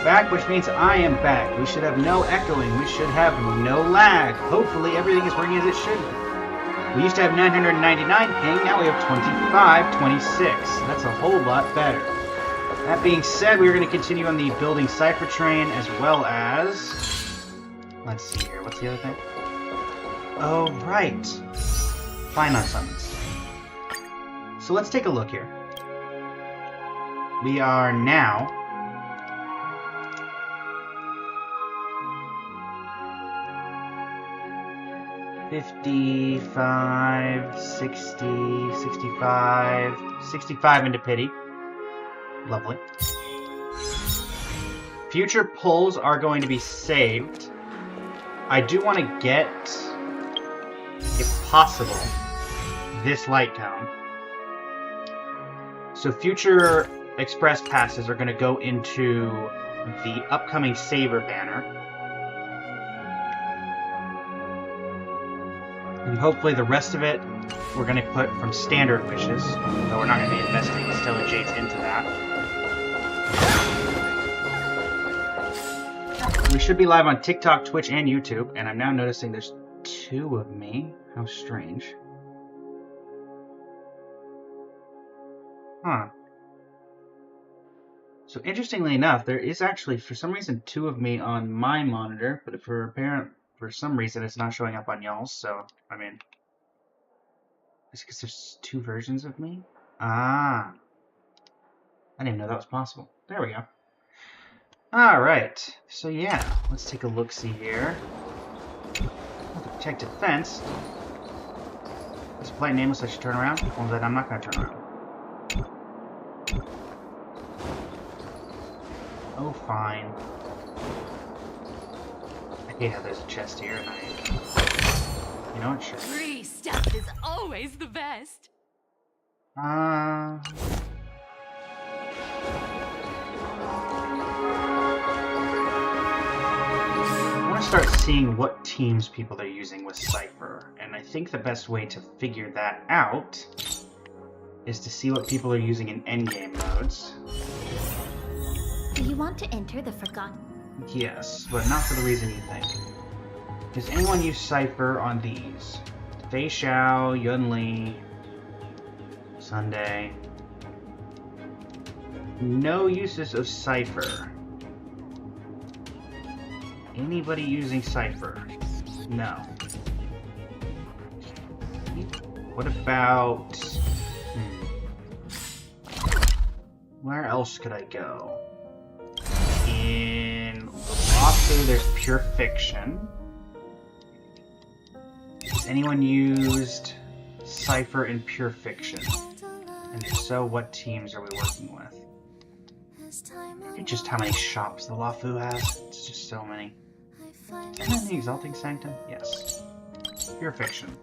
back, which means I am back. We should have no echoing. We should have no lag. Hopefully everything is working as it should be. We used to have 999 ping, now we have 2526. That's a whole lot better. That being said, we're going to continue on the building Cypher train as well as... Let's see here, what's the other thing? Oh, right. Finite summons. So let's take a look here. We are now... $55, 60, 65, 65 into pity. Lovely. Future pulls are going to be saved. I do want to get, if possible, this light town. So future express passes are going to go into the upcoming Saber banner. And hopefully the rest of it we're going to put from standard wishes, though we're not going to be investing Stellar Jades into that. We should be live on TikTok, Twitch, and YouTube, and I'm now noticing there's 2 of me. How strange. Huh. So interestingly enough, there is actually, for some reason, 2 of me on my monitor, but for some reason it's not showing up on y'all's, so, I mean... It's because there's 2 versions of me? Ah. I didn't even know that was possible. There we go. Alright. So yeah, let's take a look-see here. Protected fence. This polite nameless I should turn around? Well then I'm not gonna turn around. Oh fine. I hate how there's a chest here and you know what? Sure. Free stuff is always the best. I want to start seeing what teams people are using with Cypher, and I think the best way to figure that out is to see what people are using in endgame modes. Do you want to enter the Forgotten? Yes, but not for the reason you think. Does anyone use Cypher on these? Fei Xiao, Yun Li, Sunday. No uses of Cypher. Anybody using Cypher? No. What about... Where else could I go? In Lawfu, there's Pure Fiction. Has anyone used Cypher in Pure Fiction? And if so, what teams are we working with? Just how many shops the Lawfu has? It's just so many. And the Exalting Sanctum? Yes. Pure Fiction.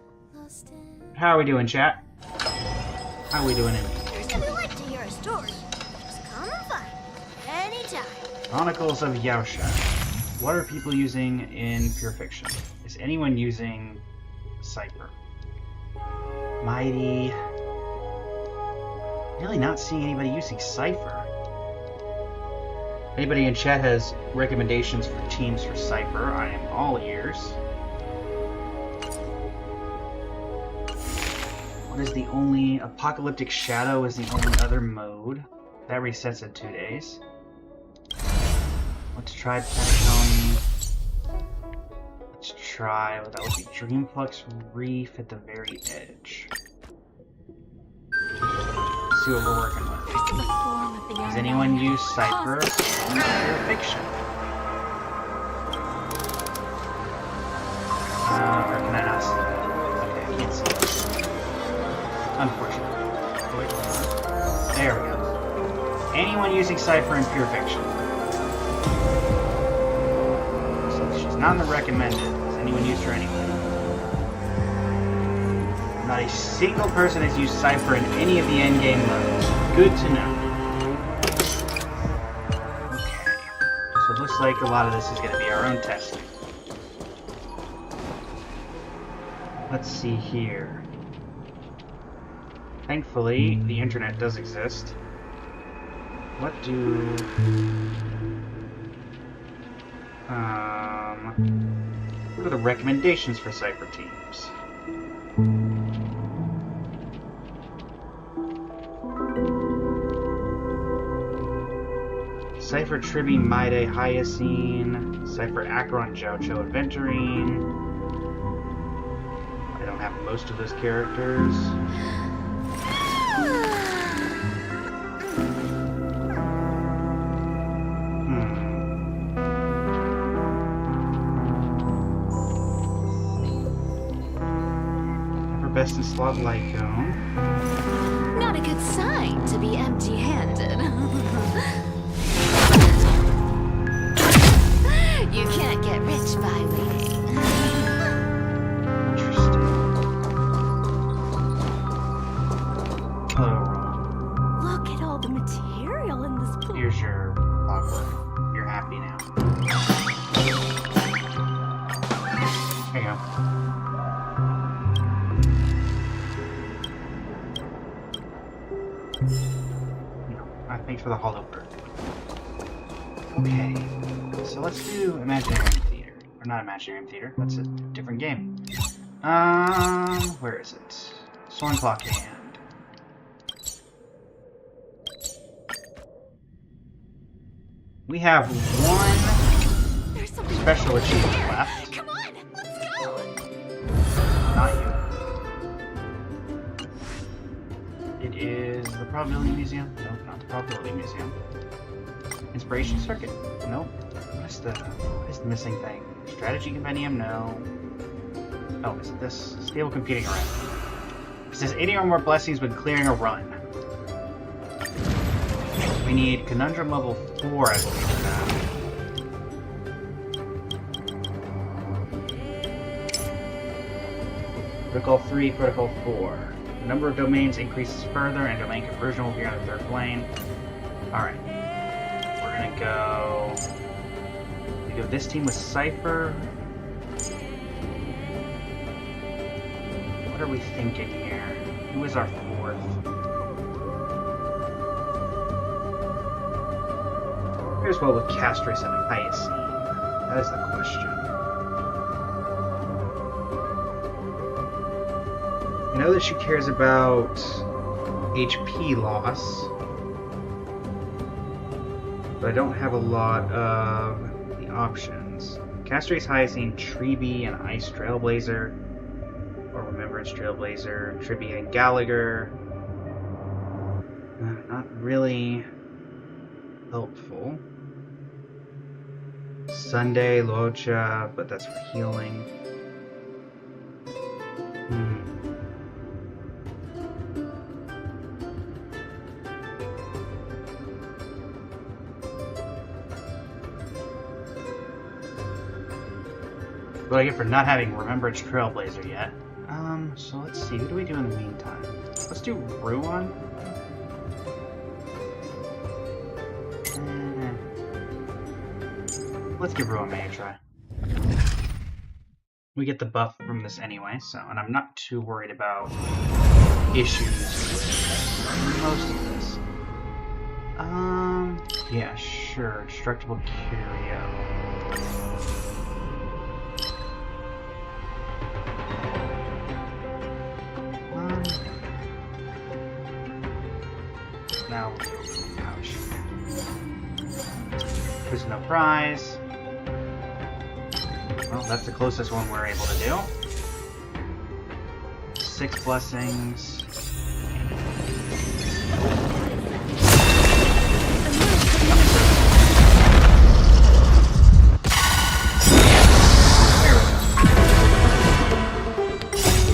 How are we doing, chat? How are we doing in? If you like to hear a story, just come and find me anytime. Chronicles of Yaosha. What are people using in Pure Fiction? Is anyone using Cypher? Mighty. Really not seeing anybody using Cypher. Anybody in chat has recommendations for teams for Cypher? I am all ears. What is the only... Apocalyptic Shadow is the only other mode. That resets in 2 days. Let's try Pentagon. Let's try... Well, that would be Dreamflux Reef at the very edge. Let's see what we're working with. Does anyone use Cypher in Pure Fiction? Or can I not see it? Okay, I can't see it. Unfortunately. There we go. Anyone using Cypher in Pure Fiction? So she's not in the recommended. Has anyone used her anyway? Not a single person has used Cypher in any of the endgame modes. Good to know. Okay. So it looks like a lot of this is going to be our own testing. Let's see here. Thankfully, the internet does exist. What do... What are the recommendations for Cypher teams? Cypher Tribi Maide Hyacine, Cypher Acheron Jiaoqiu Aventurine. I don't have most of those characters. Best in slot Lycone. Not a good sign to be empty-handed. You can't get rich by waiting. Interesting. Hello, Ron. Look at all the material in this pool. Here's your clockwork. You're happy now. There you go. Thanks for the hollow bird. Okay, so let's do Imaginarium Theater. Or not Imaginarium Theater, that's a different game. Where is it? Sornclaw Hand. We have one special achievement left. Come on, let's go. Not you. It is the Probability Museum. No, not the Probability Museum. Inspiration Circuit. Nope. What is the missing thing? Strategy Compendium? No. Oh, is it this? Stable Computing Array. It says 80 or more blessings when clearing a run. We need Conundrum level 4, I believe, for that. Protocol 3, Protocol 4. The number of domains increases further, and domain conversion will be on the third plane. Alright. We're gonna go... We go this team with Cypher. What are we thinking here? Who is our fourth? Here's well with Castrace and Hyacine. That is the question. I know that she cares about HP loss, but I don't have a lot of the options. Castrace, Hyacine, Tribi, and Ice Trailblazer, or Remembrance Trailblazer, Tribi and Gallagher. Not really helpful. Sunday, Locha, but that's for healing. What do I get for not having Remembrance Trailblazer yet? So let's see, who do we do in the meantime? Let's do Ruan. Let's give Ruan May a try. We get the buff from this anyway, so, and I'm not too worried about issues with most of this. Yeah, sure, Destructible Curio. Now, ouch. There's no prize. Well, that's the closest one we're able to do. 6 blessings.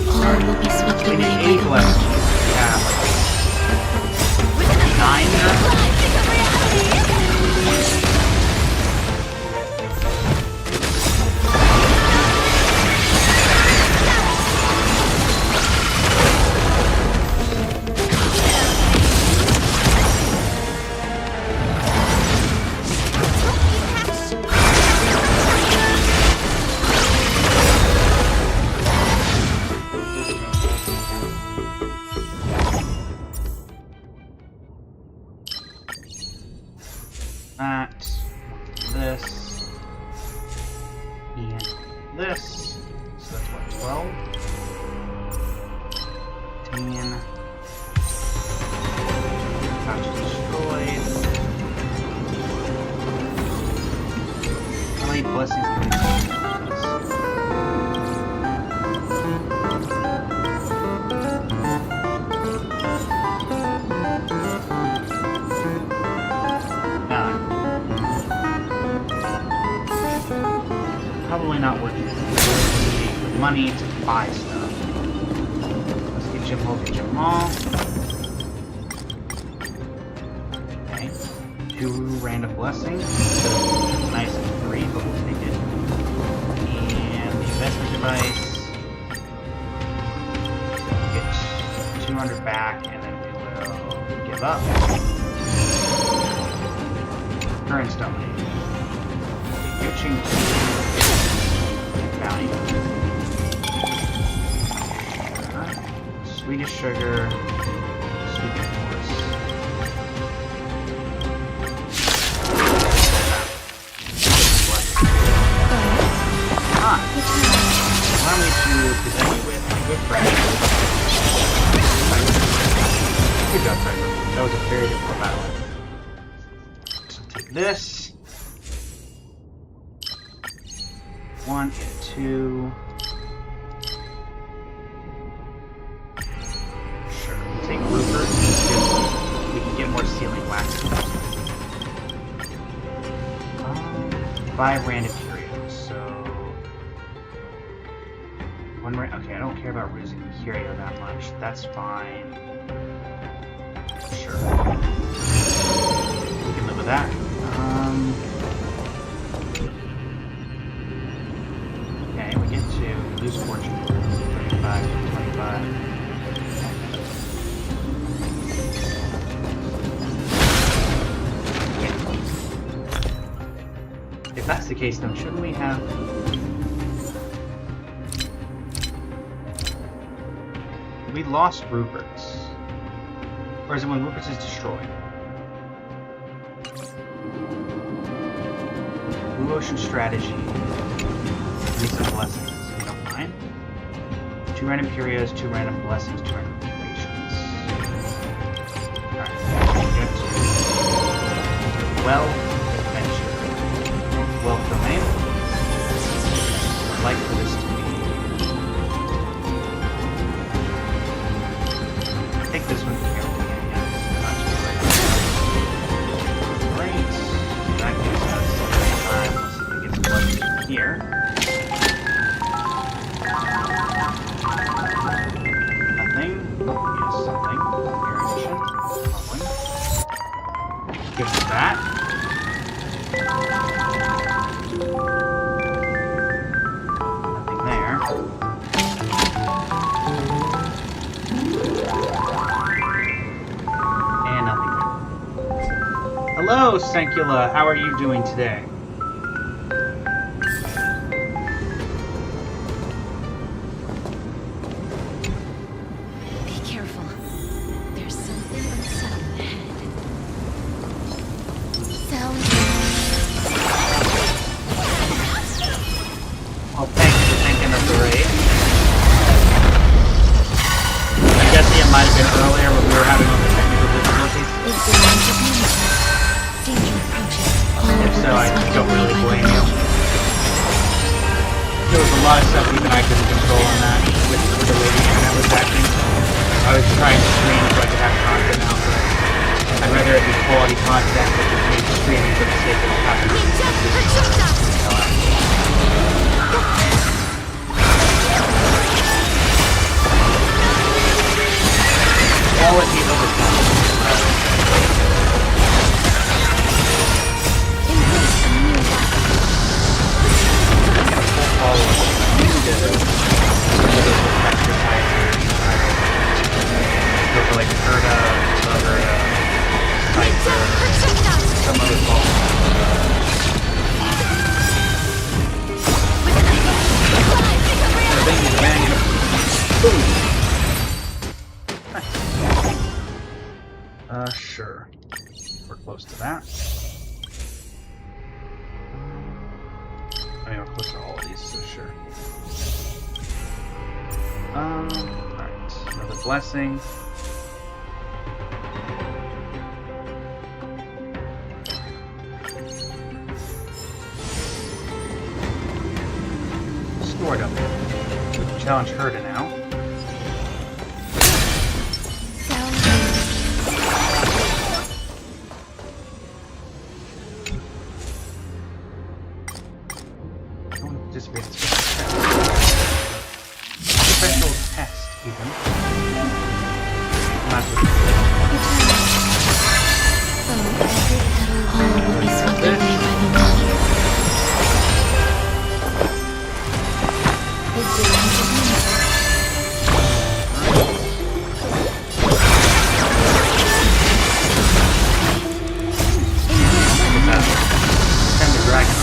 All will be swept away by the wind. Yeah, like 9 now? That, this, this. So that's what, 12? 10. Pouch destroyed. How many blessings can we use? Probably not worth it. Money to buy stuff. Let's get Jim Jamal. Okay. 2 random blessings. Nice and free, but we'll take it. And the investment device. Get 200 back, and then we will give up. Current domination. Pitching bounty. Swedish sugar. Swedish horse. Ah! Allow me to present you with my good friend. Good job, Cypher. That was a very difficult battle. So take this. 1 and 2. Sure. We'll take Rupert. We can get more sealing wax. 5 random curios. So 1 okay, I don't care about losing the curio that much. That's fine. Sure. We can live with that. We get to lose fortune. 35, 25. Yeah. If that's the case, then shouldn't we have... We lost Rupert's. Or is it when Rupert's is destroyed? Blue Ocean Strategy. Some blessings, if you don't mind. 2 random curios, 2 random blessings, 2 random creations. Alright, get to Wealth Adventure. Wealth Domain. I'd like for this to be... Take this one here. Not too great. That gives us time. Let's see if we get some blessings here. Nothing. Yes, something. Irrigation. Lovely. Give us that. Nothing there. And nothing there. Hello, Senkula. How are you doing today? Sure. We're close to that. I mean, we're close to all of these. these, so sure. Alright. Another blessing. Stored up. We can challenge her to now. Special test, even. Not with All will be swept away by the water. Is there Send the dragon on.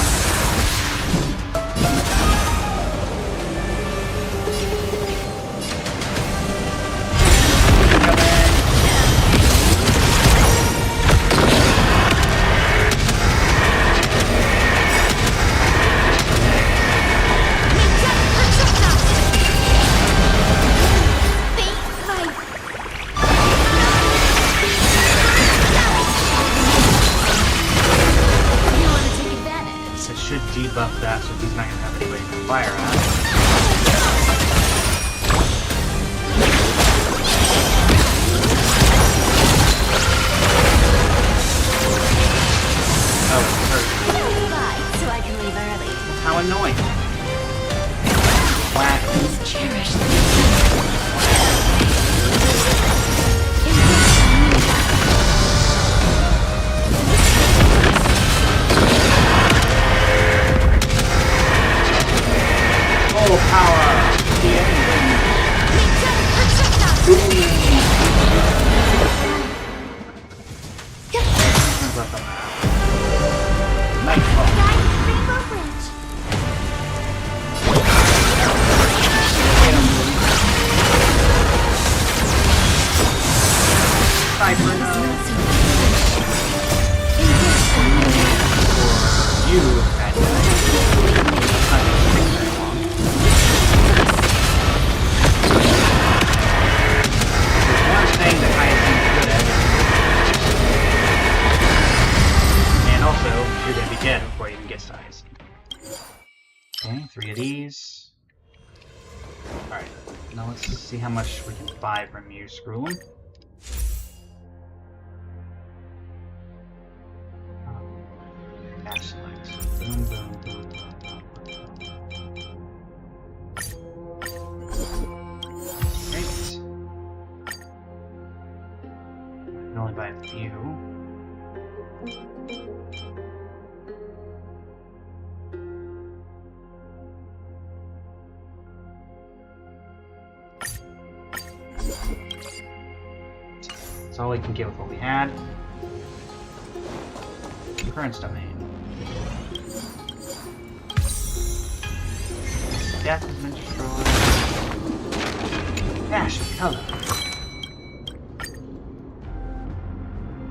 Debuff that so he's not going to have anybody to fire at. Oh, it's hurt. Bye, so I can leave early. How annoying. Whack. Please cherish this. Full power! The ending! Nightfall. Rainbow Bridge. Cyber It's not so for you, bad guy. Not gonna take very long. There's one thing that Hyacinth is good at. And also, you're gonna be dead before you even get to Hyacinth. Okay, 3 of these. Alright, now let's see how much we can buy from you, Scroolum. Dash select. Boom, boom, boom, boom, boom, Great. I can only buy a few. That's all we can get with what we had. Current domain. Death has been destroyed. Dash of color.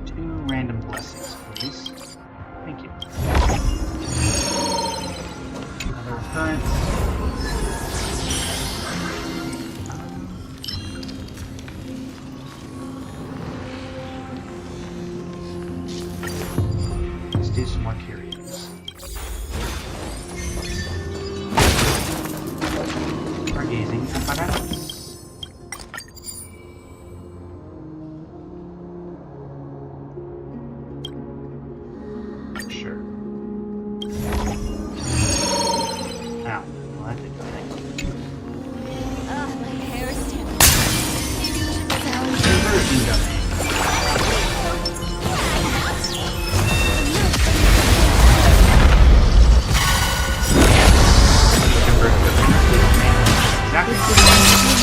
2 random blessings, please. Thank you. Another recurrence. Let's do some more curios. Stargazing apparatus. Sure. Ow. Well, that didn't do anything. my hair is standing. Maybe we should sound Conversion domain. Conversion domain. Exactly.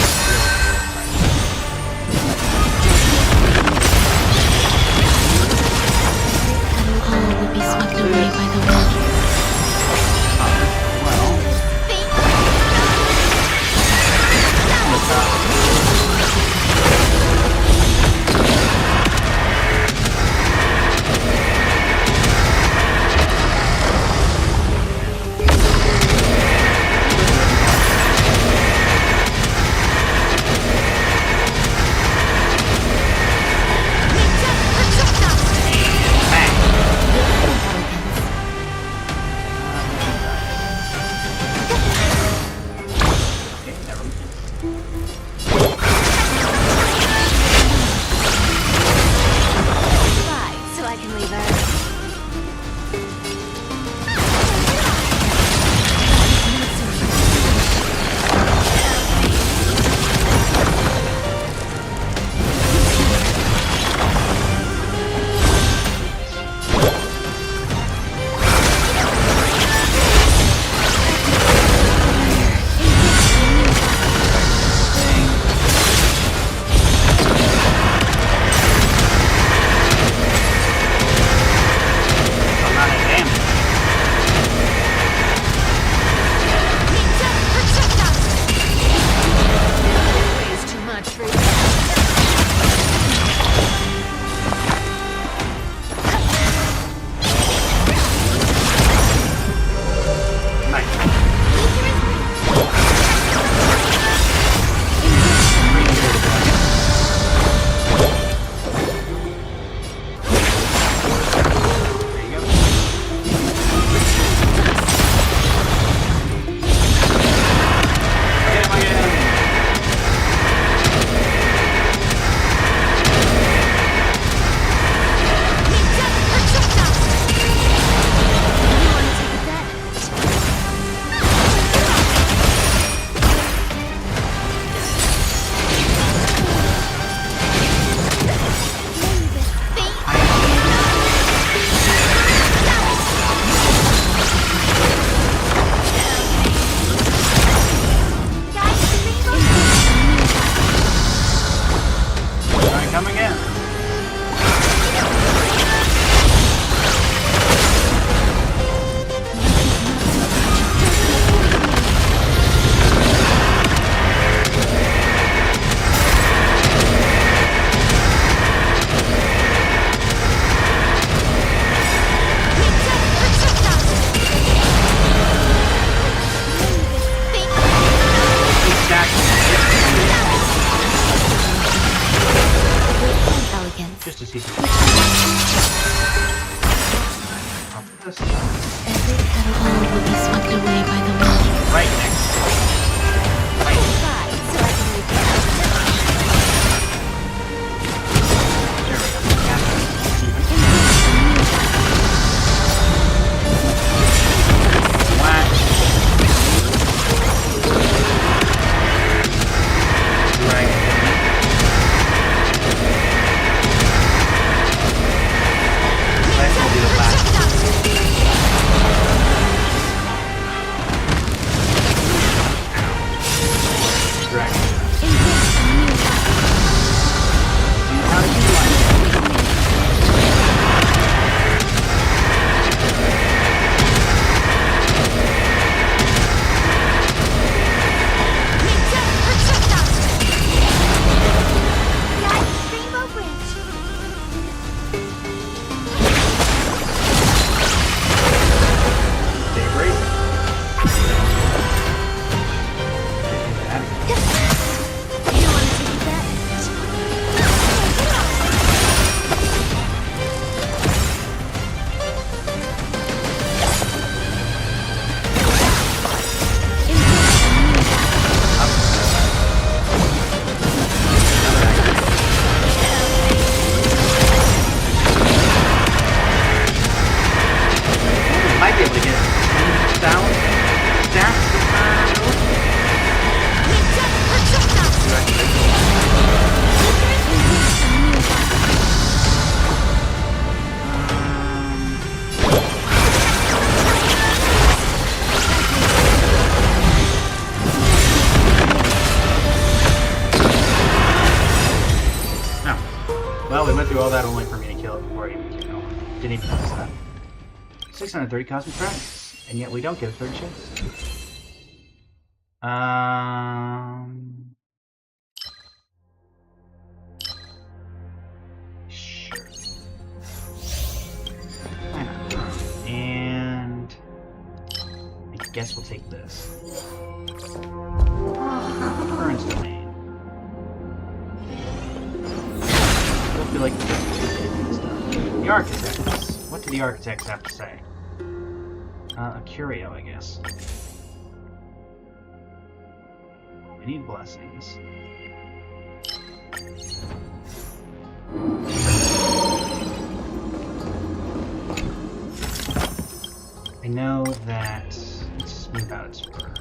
all that only for me to kill it before I even get going. Didn't even notice that. 630 cosmic fragments, and yet we don't get a third chance. Sure. Why not? And I guess we'll take this. Currents domain. I feel like the architects. What do the architects have to say? A curio, I guess. We need blessings. I know that. Let's smooth out its fur.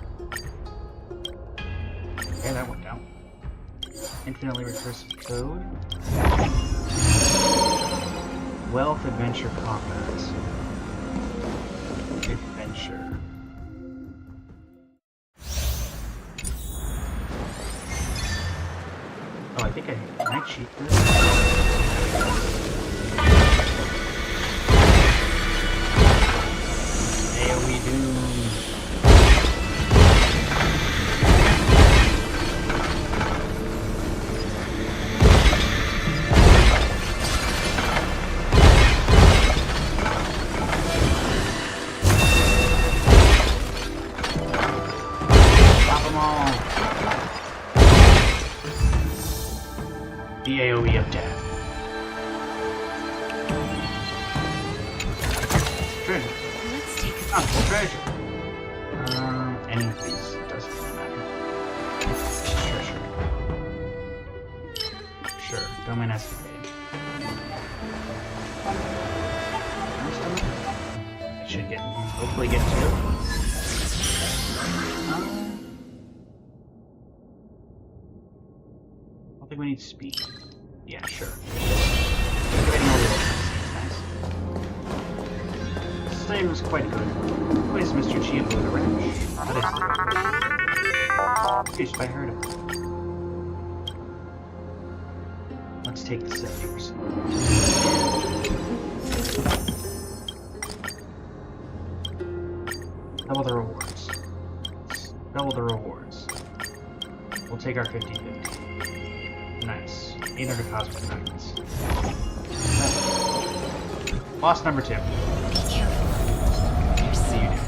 Okay, that worked out. Infinitely recursive code. Wealth, adventure, combat. Adventure. Oh, I think can I cheat this? AoE Doom. The AoE of death. Treasure. Let's take a Treasure. Any of these, it doesn't really matter. Treasure. Sure, domain escapade. I should hopefully get two. I think we need speed. Yeah, sure. Getting all this nice. This thing was quite good. What is Mr. Chia Blue the Ranch? What is it? Fish, I heard of it. Let's take the 70%. Double the rewards. Double the rewards. We'll take our 50-50. Nice. 800 cosmic fragments. Boss number 2. Be careful. See you do.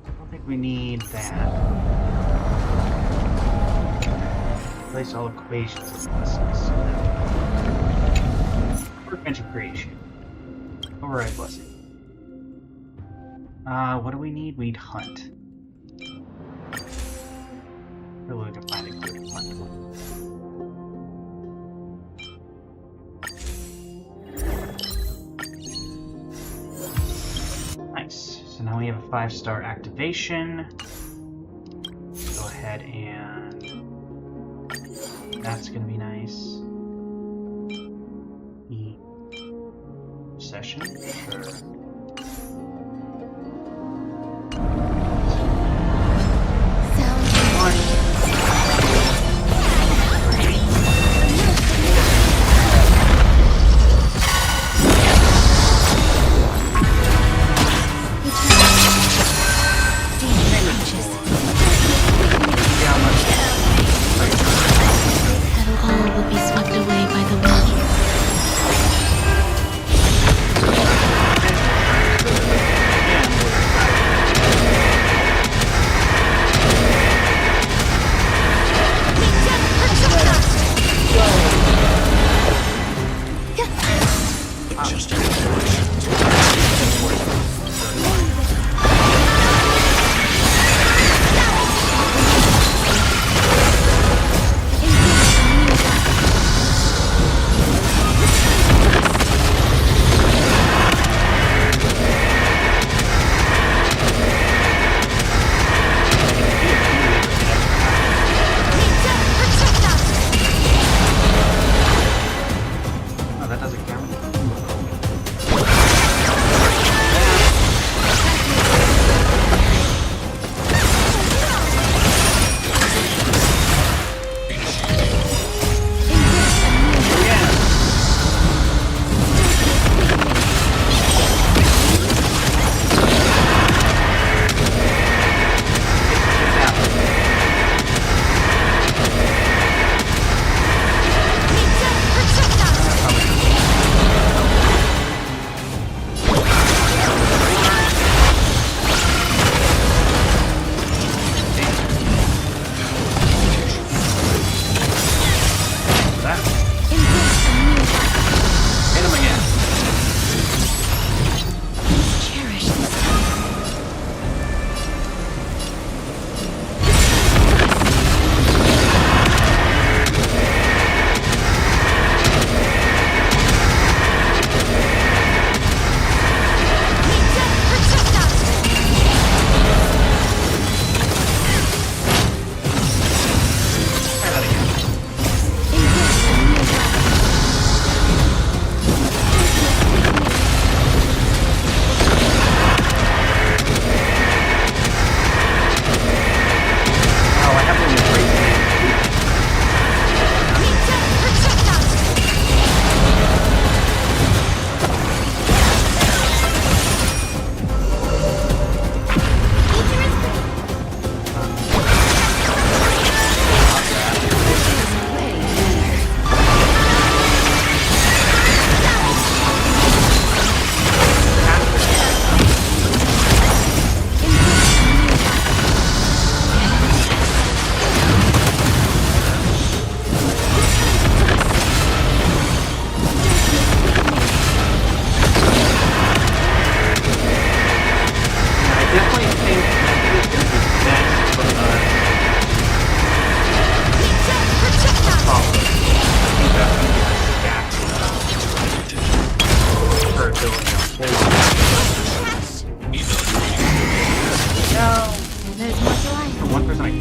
I don't think we need that. Replace all equations with blessings. Workbench of creation. Override blessing. What do we need? We need hunt. Really we can find a good hunt one. Nice. So now we have a 5-star activation. Go ahead and that's gonna be nice. Session, sure. That doesn't count.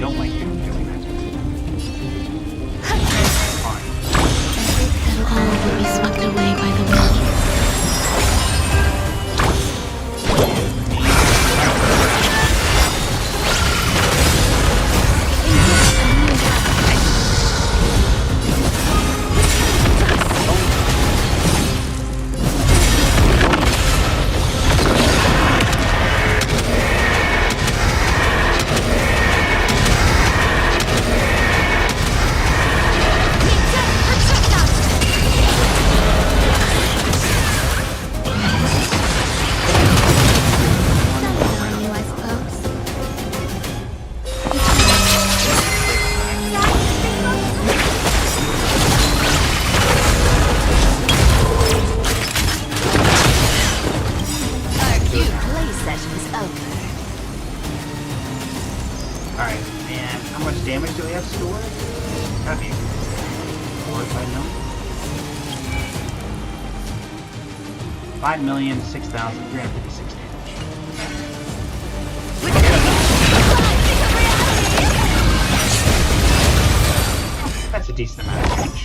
don't like him doing that. Fine. That all will be swept away by the wind. Alright, and how much damage do we have stored? Gotta be 4 or 5 million? 5,006,356 damage. That's a decent amount of damage.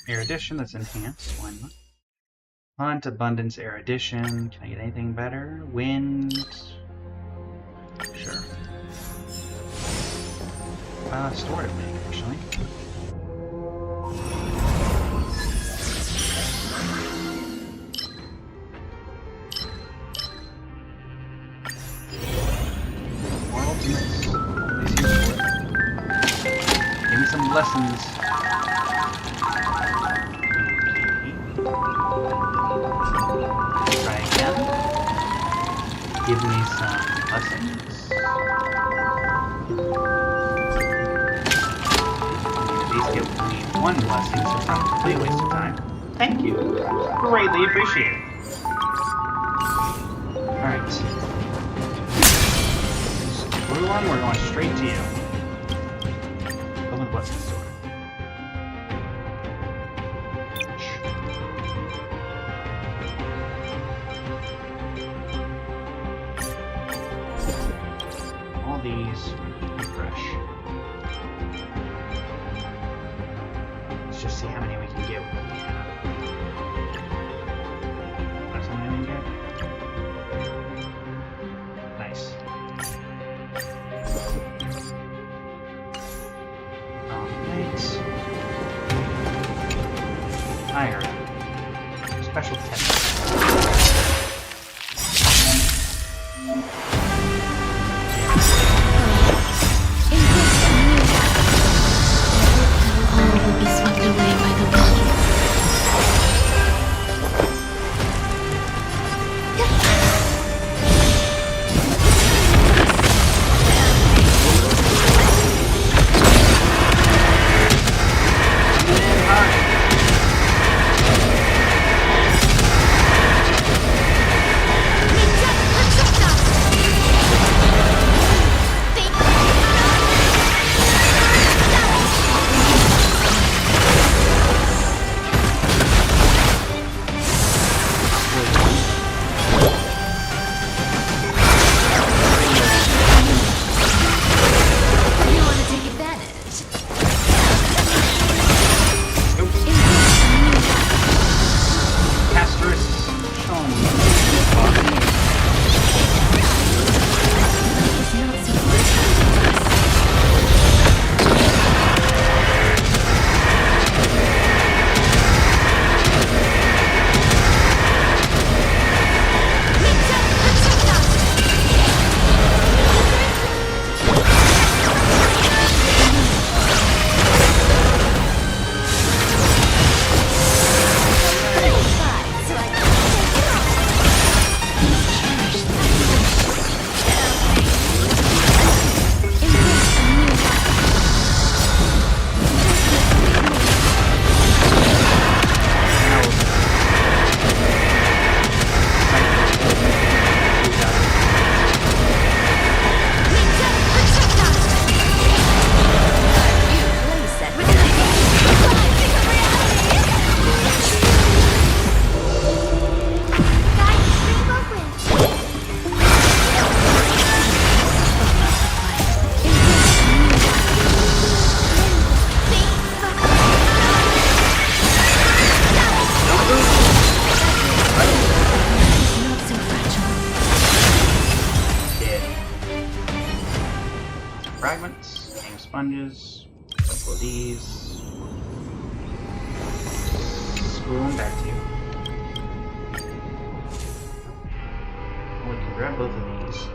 Erudition, that's enhanced. Why not? Hunt, abundance, erudition. Can I get anything better? Wind. Sure. Store it, maybe, actually. More ultimates. Give me some lessons. Try again. Give me some lessons. These give me 1 blessing, so it's not a complete waste of time. Thank you. Greatly appreciated. Alright. Brulon, we're going straight to you. Open the blessing store. These refresh. Let's just see how many we can get with what we have. That's how many we can get. Nice. Alright. Iron. Special test. sponges, a couple of these. Spoon back to you. We can grab both of these.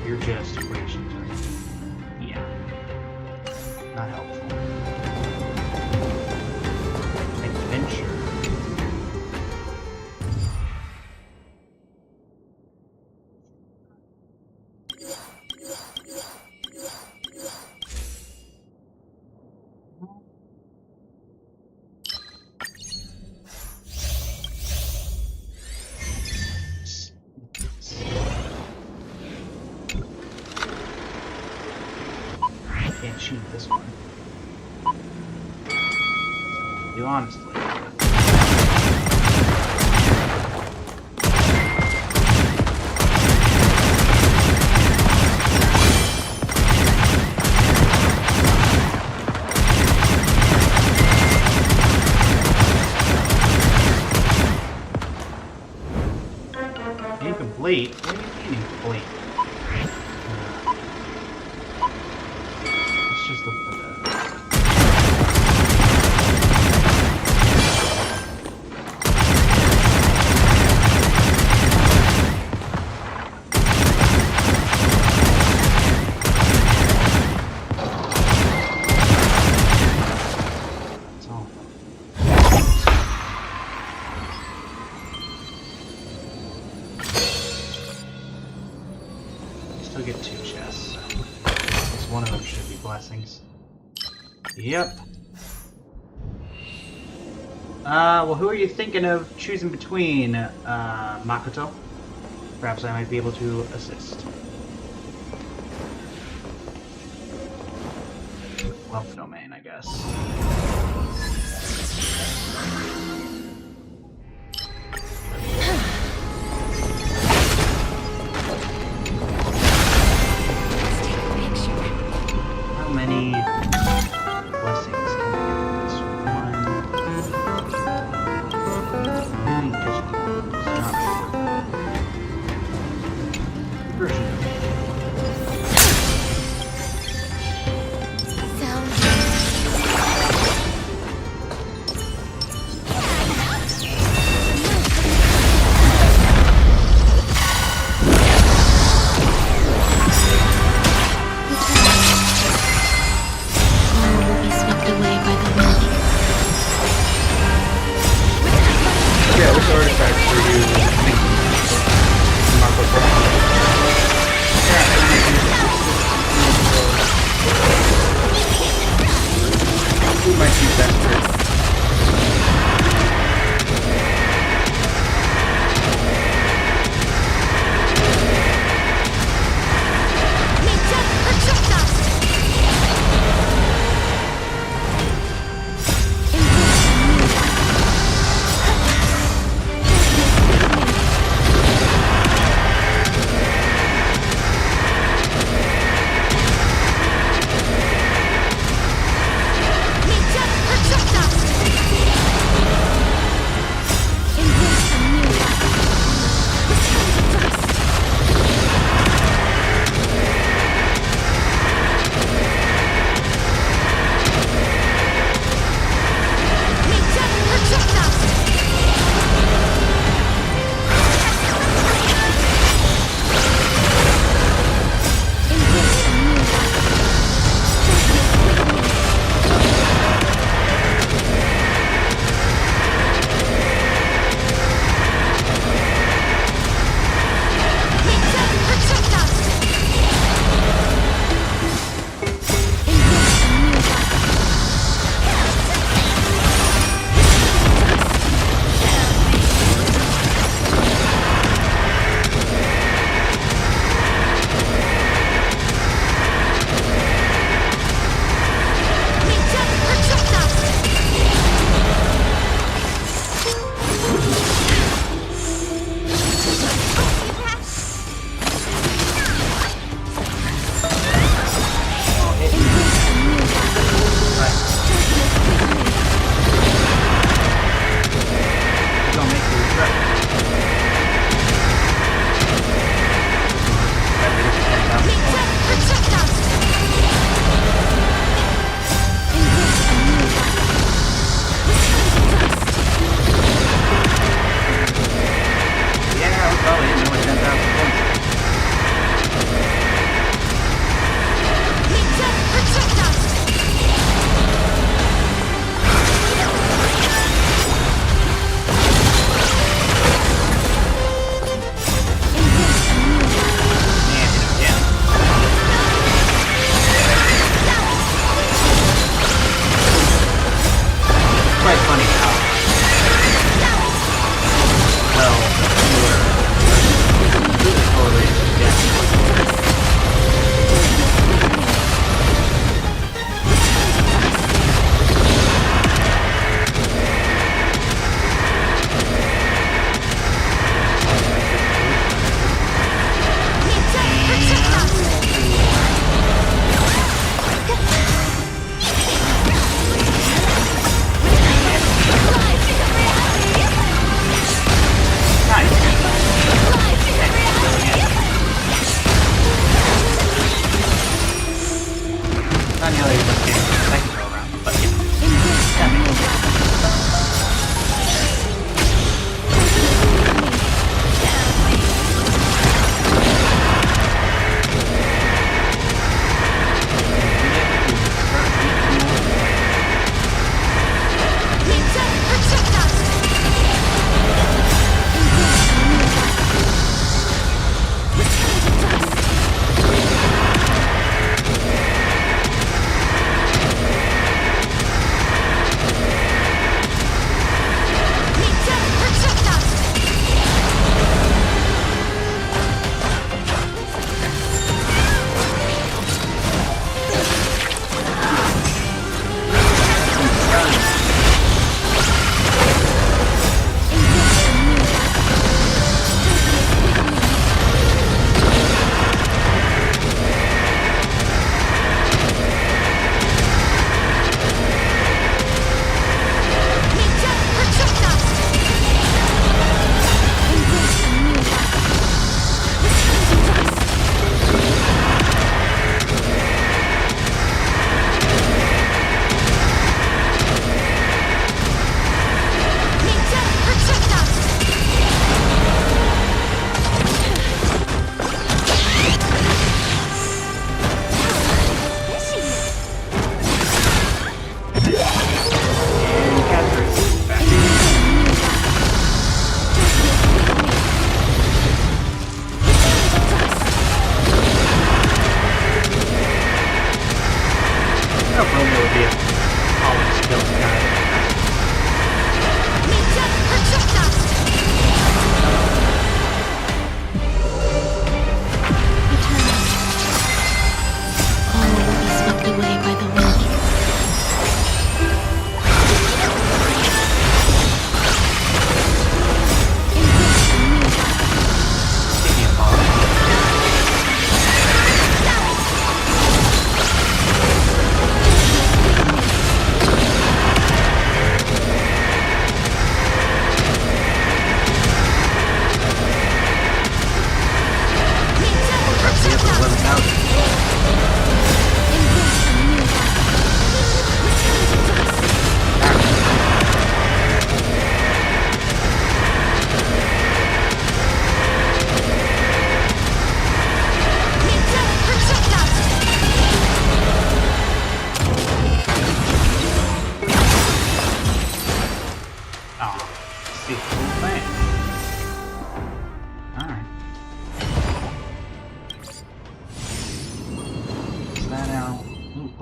You're just equations, right? Yeah. Not helpful. Adventure. Can't shoot this one. You honestly. Incomplete? What do you mean incomplete? Let's just look for that. That's all. Still get 2 chests, so at least one of them should be blessings. Yep. Well, who are you thinking of choosing between, Makoto? Perhaps I might be able to assist. Wealth domain, I guess. How many blessings can we get with this one? Really just not version of it. Sounds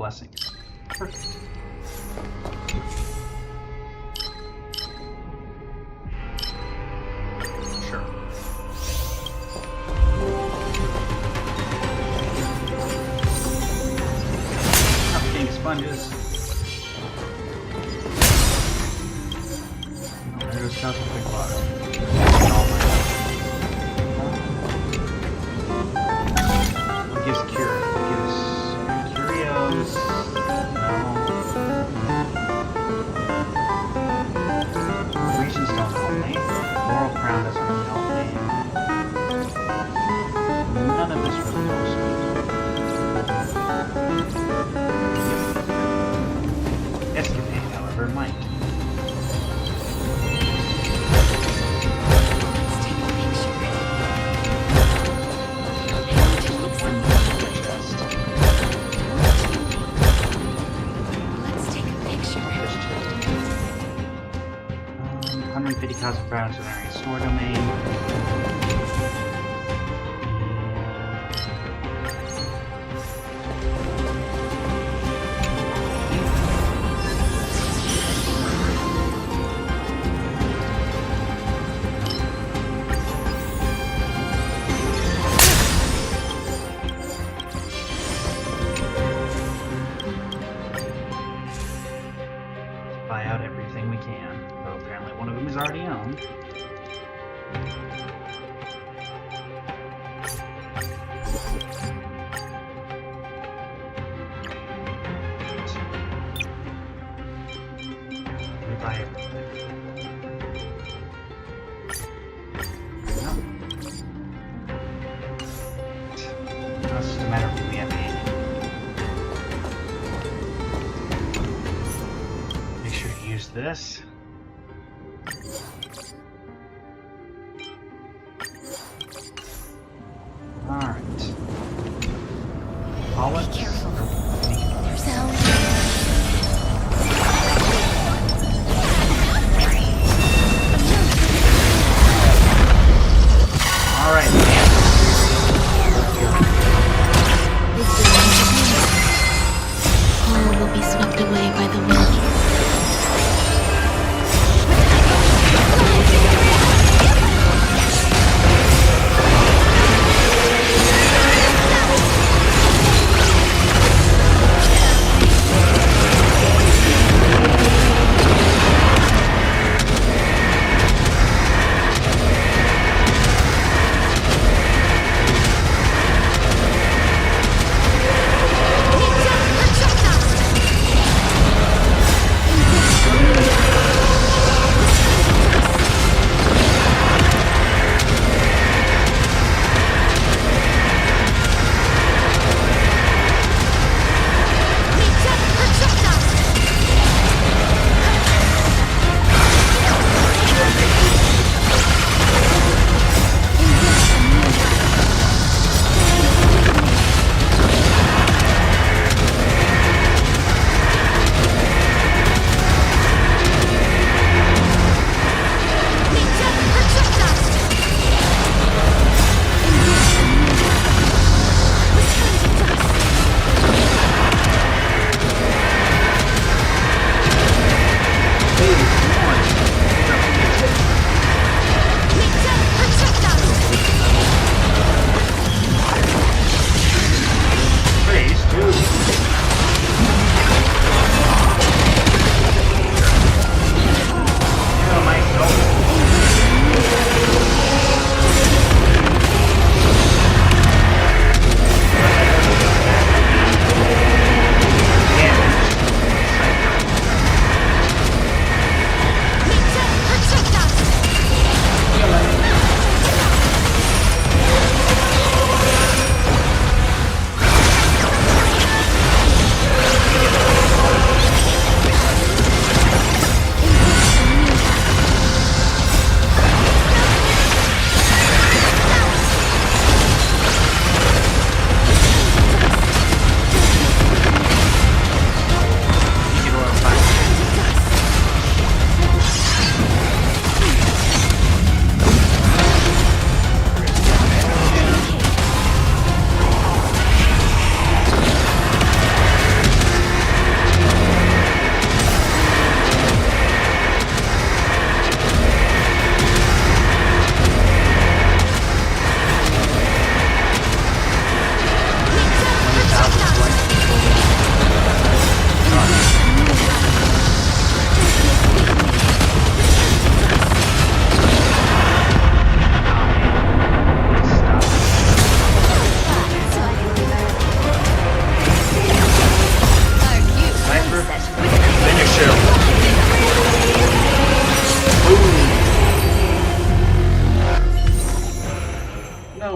blessings. Perfect. Sure. Suffocating sponges. Oh, there goes Cosmic Bottom. It gives cure. It gives curios. No. Regions don't help me. Laurel Crown doesn't really help me. None of this really helps me. Yep. Escapade, however, might. Cosmic Bounce with area store domain. Buy out everything we can. Though apparently one of them is already owned. We buy everything. No. Now it's just a matter of when we have eight. Make sure to use this. Alright. Be careful. There's Al. Alright. All will be swept away by the wind.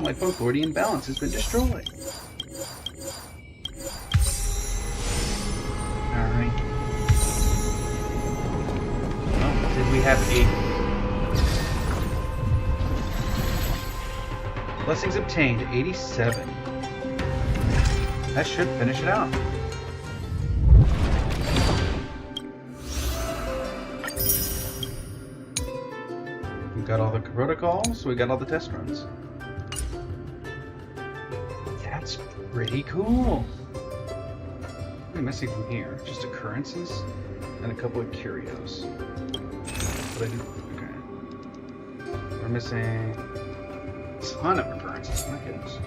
my Folklorian balance has been destroyed. Alright. Oh, did we have a... Blessings obtained, 87. That should finish it out. We got all the protocols, we got all the test runs. That's pretty cool. What am I missing from here? Just occurrences and a couple of curios. But I do. Okay. We're missing a ton of occurrences. My goodness.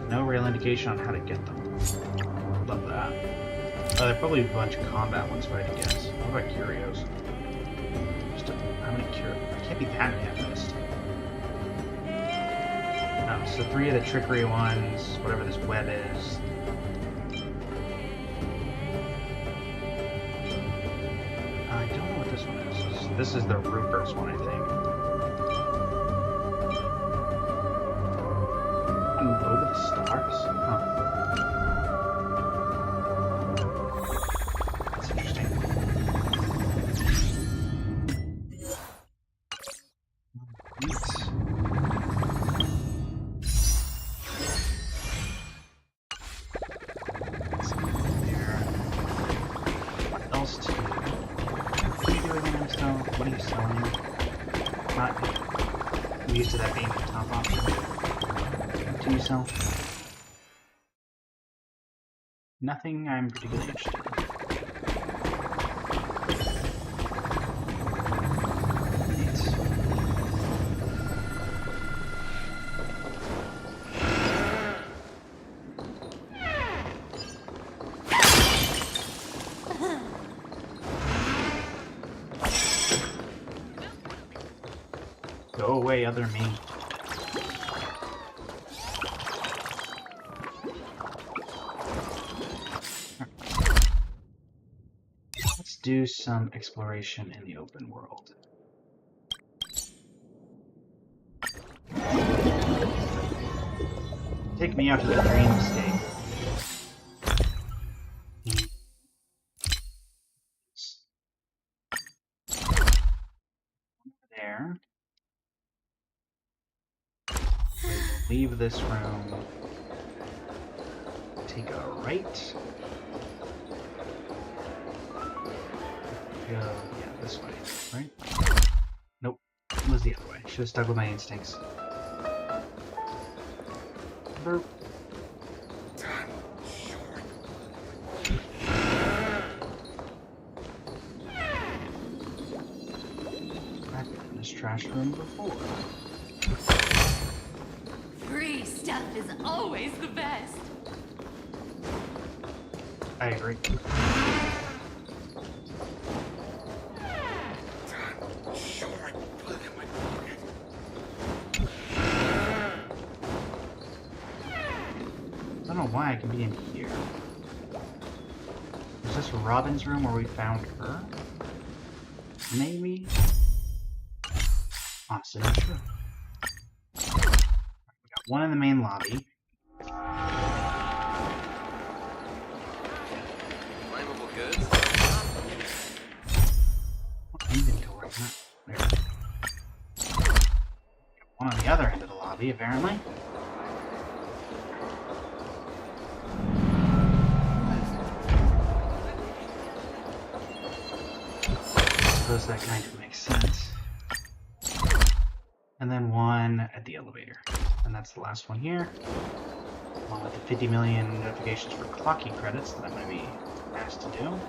No real indication on how to get them. Love that. Oh, there are probably a bunch of combat ones, if I had to guess. What about curios? Just how many curios? There can't be that many I've missed. Oh, so 3 of the trickery ones, whatever this web is. I don't know what this one is. This is the Rupert's one, I think. Over the stars? Huh. That's interesting. Neat. What else to do? What are you doing in this though? What are you selling? Not I'm used to that being the top option. What do you sell? Nothing I'm particularly interested in. Go away, other me. Let's do some exploration in the open world. Take me out to the dreamscape. There. Leave this room. Take a right. Go, yeah, this way, right? Nope, it was the other way. Should have stuck with my instincts. Burp. I've been in this trash room before. Free stuff is always the best. I agree. I don't know why I can be in here. Is this Robin's room where we found her? Maybe? Honestly, not sure. We got one in the main lobby. Flammable goods. What inventory? There. One on the other end of the lobby, apparently. I suppose that kind of makes sense. And then one at the elevator. And that's the last one here. Along with the 50 million notifications for clocking credits that I might be asked to do.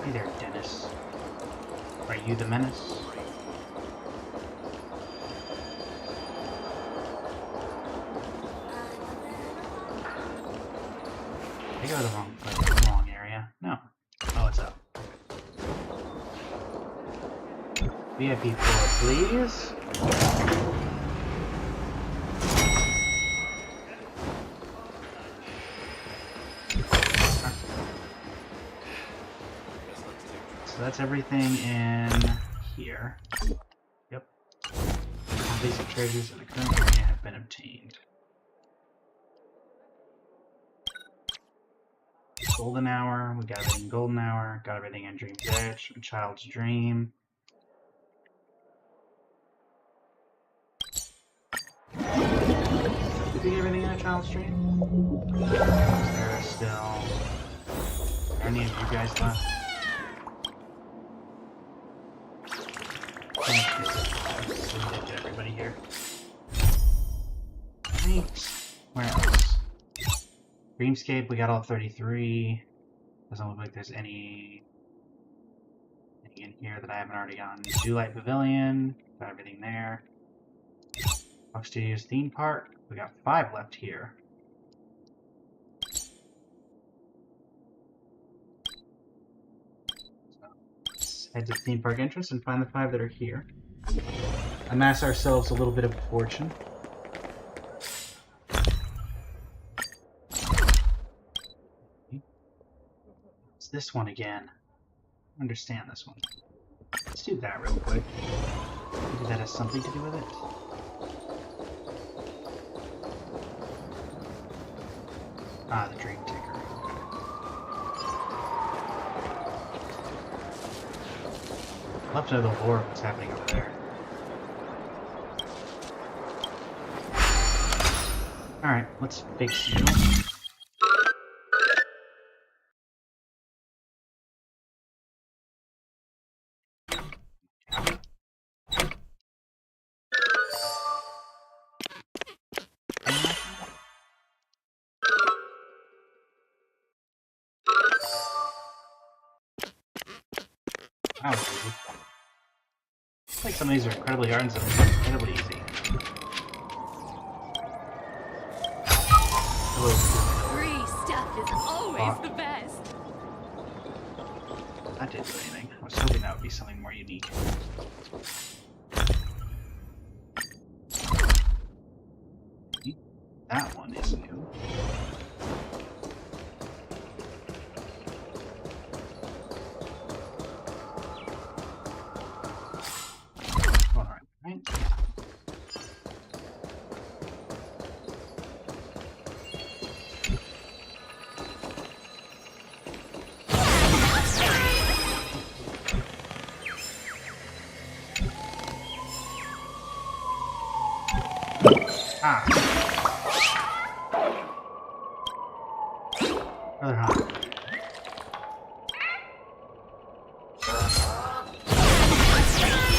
Hey there, Dennis. Are you the menace? I go to the wrong area. No. Oh, it's up. VIP floor, please. So that's everything in here. Yep. All basic treasures in the current area have been obtained. Golden Hour, we got everything in Golden Hour, got everything in Dream's Edge, Child's Dream. Did we get everything in a Child's Dream? There are still any of you guys left? Get everybody here. Right. Where else? Dreamscape, we got all 33. Doesn't look like there's anything in here that I haven't already gotten. Dewlight Pavilion, got everything there. Fox Studios Theme Park, we got 5 left here. So let's head to the theme park entrance and find the 5 that are here. Amass ourselves a little bit of fortune. This one again. Understand this one. Let's do that real quick. Maybe that has something to do with it. Ah, the Dream Ticker. I'd love to know the lore of what's happening over there. Alright, let's fix you. That was easy. Looks like some of these are incredibly hard and some are incredibly easy. Hello. Free stuff is always the best. That didn't do anything. I was hoping that would be something more unique. That one is new. Alright, right? Ah. Rather hot.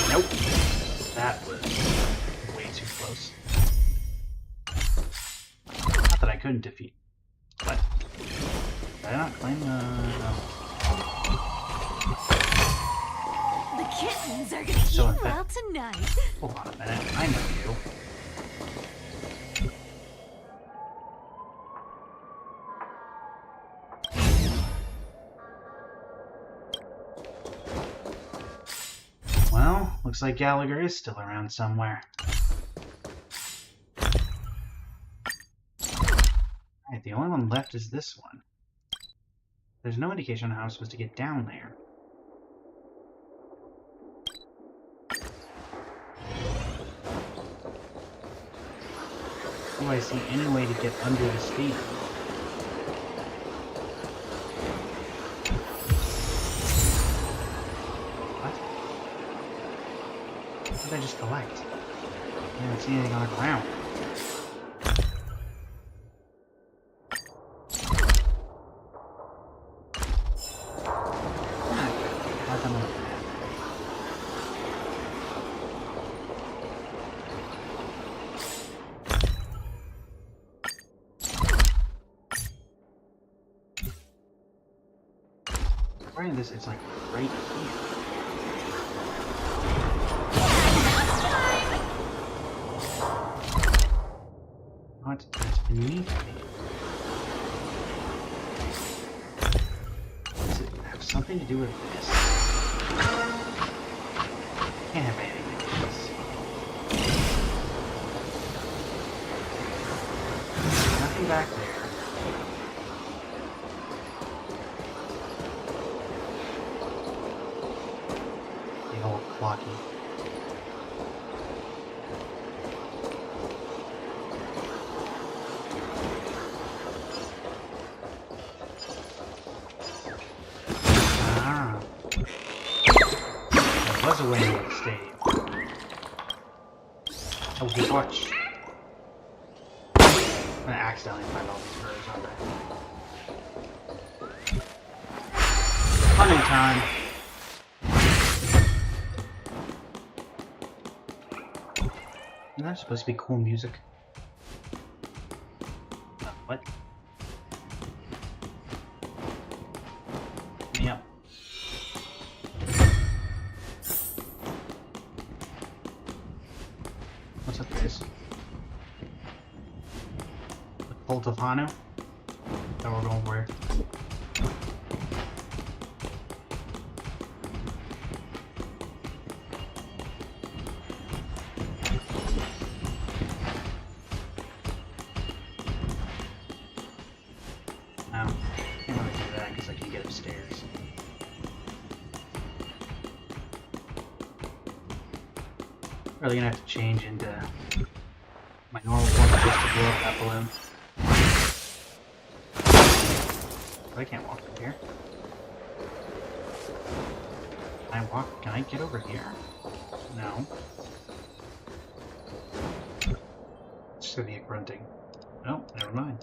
Nope. That was way too close. Not that I couldn't defeat. What? Did I not claim no. The kittens are gonna So eat in fact- well tonight. Hold on a minute. I know you. Well, looks like Gallagher is still around somewhere. Alright, the only one left is this one. There's no indication on how I'm supposed to get down there. Do I see any way to get under the stadium? What? What did I just collect? I don't see anything on the ground. How'd them on the map? Right, this it's like right here. What? That's beneath me. Does it have something to do with this? Can't have anything to do with this. Nothing back there. blocky. Ah. There was a way to stay. Okay, watch. I'm gonna accidentally find all these birds, aren't I? Hunting time. Isn't that supposed to be cool music? What? Yep. What's up, guys? The Cult of Hanu? That we're going for. Really gonna have to change into my normal form just to blow up that balloon. I can't walk from here. Can I walk? Can I get over here? No. It's just gonna be a grunting. Oh, never mind.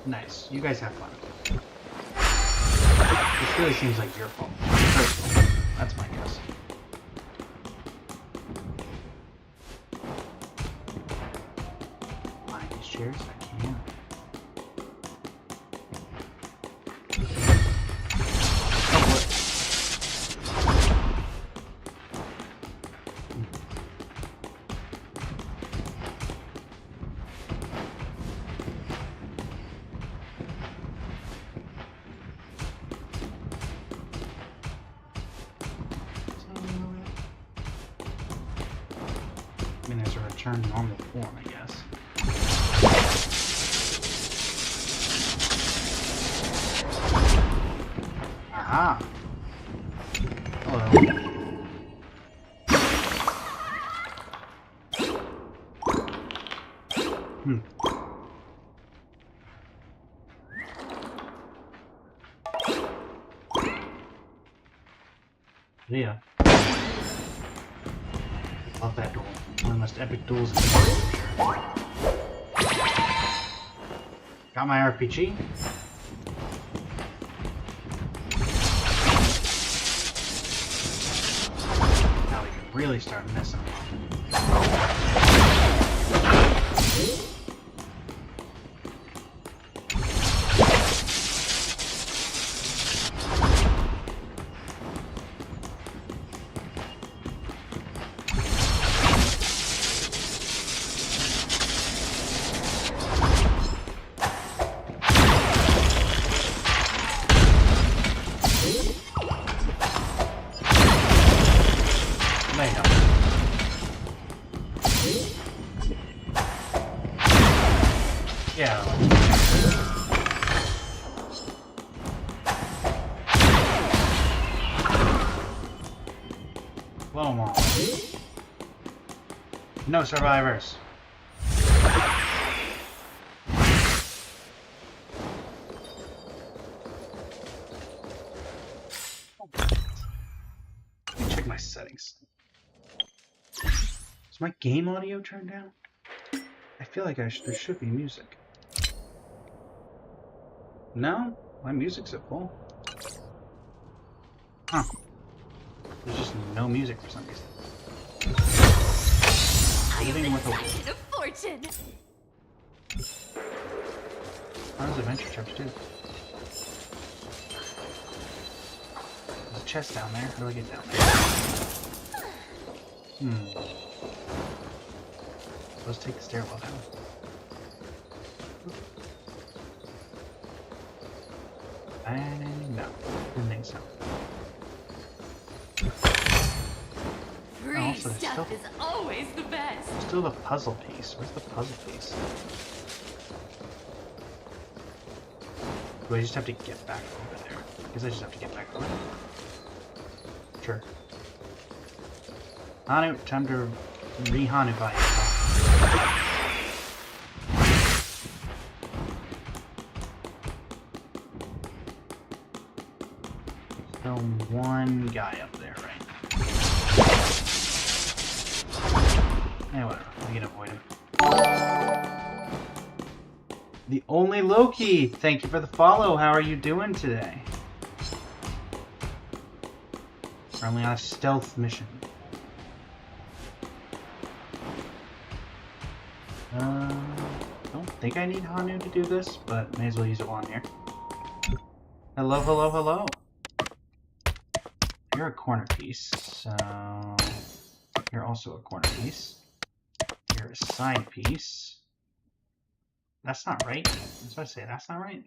Nice. You guys have fun. This really seems like your fault. Personally. That's my guess. Find these chairs? I can. I mean, there's a return normal form, I guess. Aha! Hello. Yeah. Love that duel. One of the most epic duels in the world. Got my RPG. Now we can really start messing around. Yeah. Blow them all. No survivors. Let me check my settings. Is my game audio turned down? I feel like there should be music. No? My music's at full. Huh. There's just no music for some reason. Living with a fortune. How's Adventure Chapter 2? There's a chest down there. How do I get down there? Let's take the stairwell down. No, didn't think so. Free. Free But it's stuff still- is always the best. Still the puzzle piece. Where's the puzzle piece? Do I just have to get back over there? I guess I just have to get back over there. Sure. Hanu, time to re-Hanify yourself. Still one guy up there, right? Yeah, whatever. We can avoid him. The only Loki! Thank you for the follow. How are you doing today? We're only on a stealth mission. Don't think I need Hanu to do this, but may as well use it while I'm here. Hello, hello, hello. You're a corner piece, so you're also a corner piece. You're a side piece. That's not right. That's what I say. That's not right.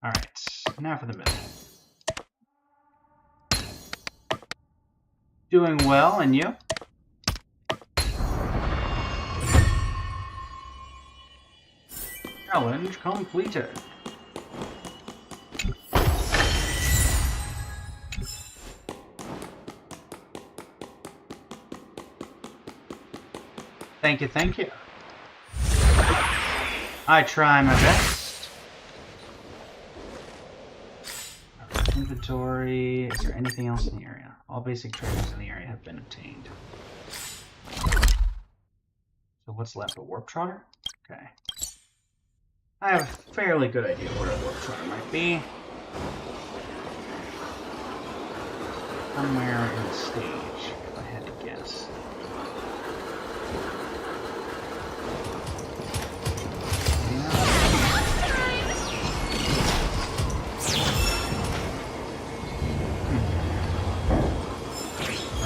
Alright, now for the middle. Doing well, and you? Challenge completed. Thank you, thank you. I try my best. Alright, inventory. Is there anything else in the area? All basic treasures in the area have been obtained. So what's left? A warp trotter? Okay. I have a fairly good idea where a warp trotter might be. Somewhere in the stage, if I had to guess.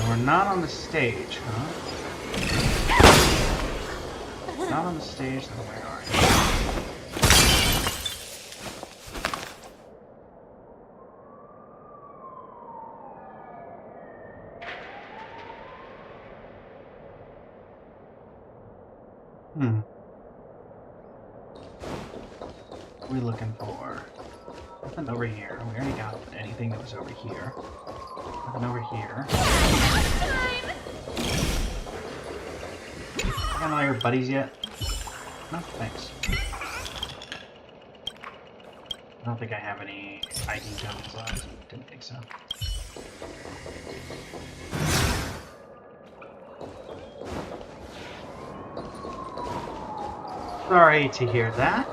We're not on the stage, huh? Not on the stage, then where are you? What are we looking for? Nothing over here. We already got anything that was over here. Nothing over here. Got all your buddies yet? No, thanks. I don't think I have any ID guns left. Didn't think so. Sorry to hear that.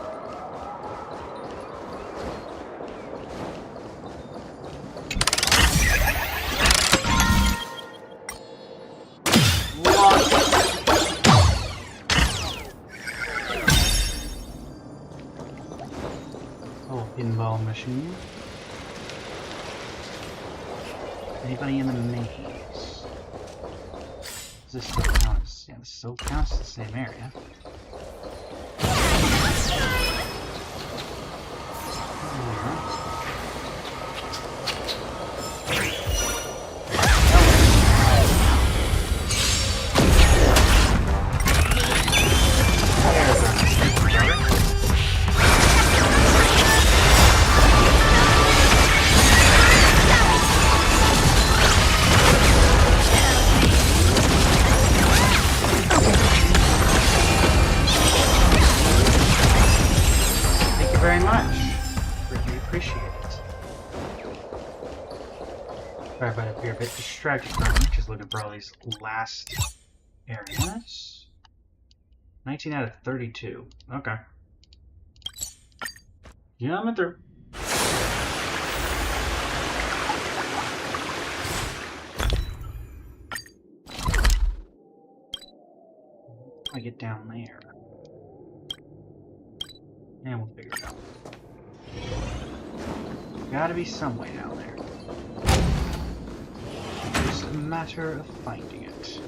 Pinball machine. Anybody in the maze? Does this still count as... Yeah, this still counts as the same area. A bit distracted from me, just looking for all these last areas. 19 out of 32. Okay. Yeah, I'm through. I get down there. And we'll figure it out. Gotta be some way down there. It's a matter of finding it.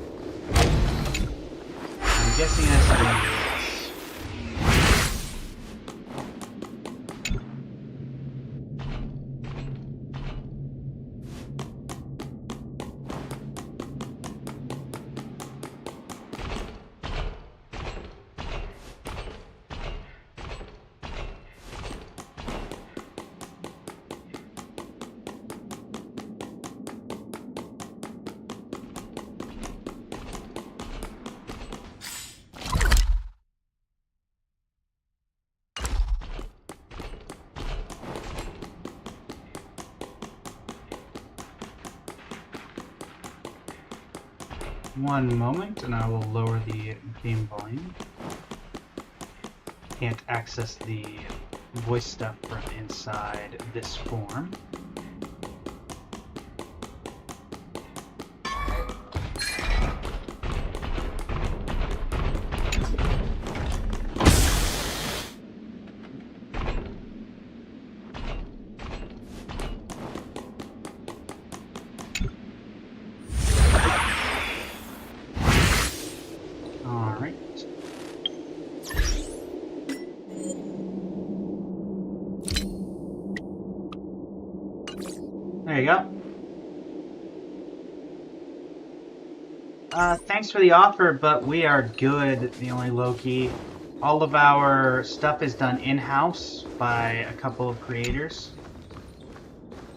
I'm guessing that's something to do with this. One moment, and I will lower the game volume. Can't access the voice stuff from inside this form. There you go. Thanks for the offer, but we are good, the only Loki. All of our stuff is done in-house by a couple of creators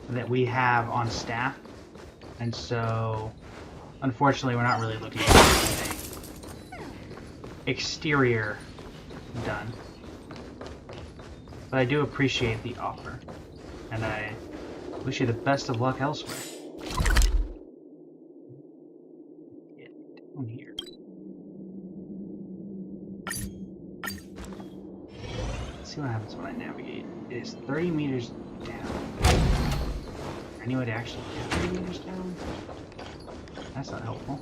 that we have on staff. And so, unfortunately, we're not really looking for anything exterior done. But I do appreciate the offer. And I wish you the best of luck elsewhere. Get down here. Let's see what happens when I navigate. It is 30 meters down. Is there any way to actually get 30 meters down? That's not helpful.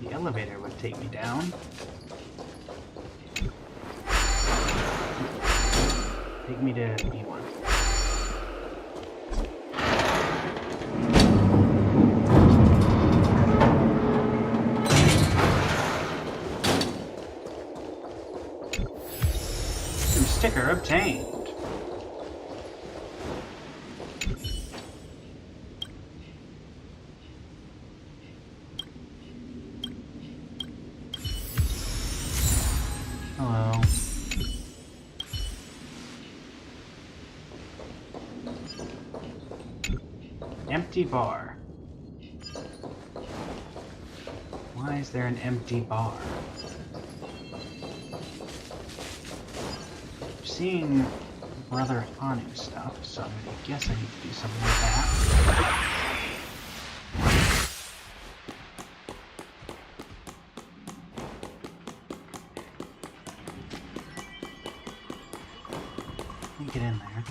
The elevator would take me down. Take me to B1. Sticker obtained. Hello. Empty bar. Why is there an empty bar? Seeing Brother Hanu stuff, so I'm gonna guess I need to do something like that. Let me get in there.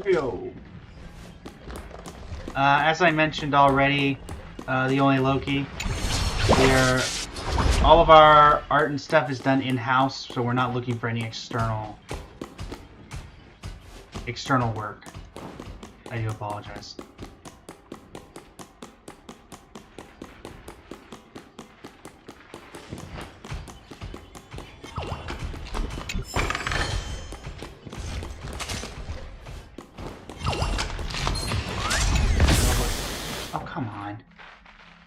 Yo. As I mentioned already, the only Loki, all of our art and stuff is done in-house, so we're not looking for any external work. I do apologize. Oh, come on.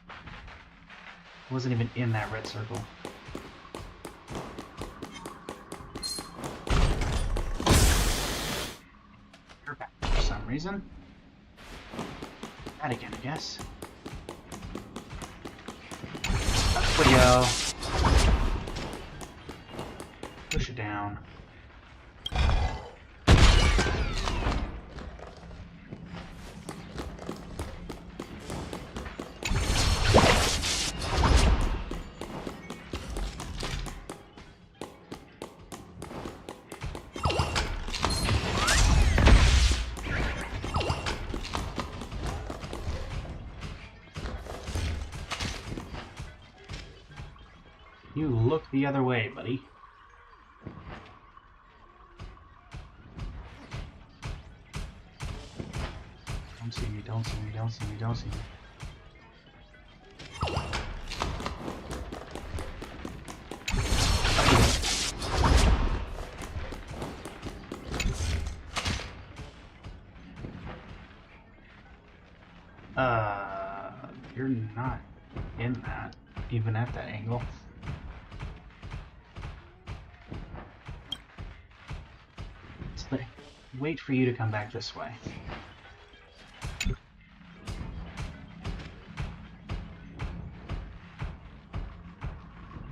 I wasn't even in that red circle. You're back for some reason. That again, I guess. Up we go. Push it down. You look the other way, buddy. Don't see me, don't see me, don't see me, don't see me. You're not in that, even at that angle. just wait for you to come back this way.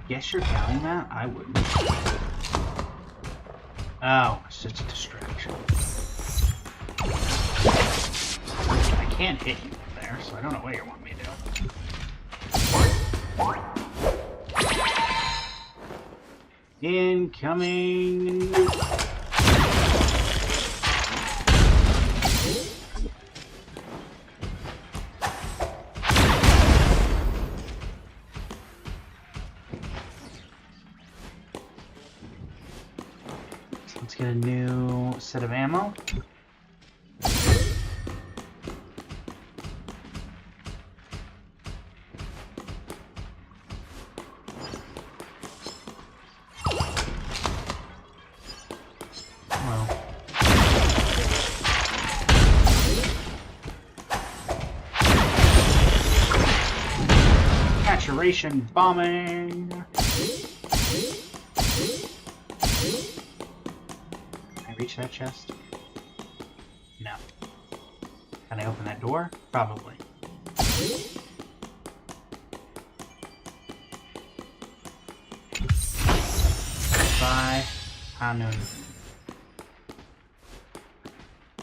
Guess you're counting that? I wouldn't. Oh, it's just a distraction. I can't hit you from there, so I don't know what you want me to do. Incoming! Let's get a new set of ammo. Well. Saturation bombing! Reach that chest? No. Can I open that door? Probably. Bye. Hanun.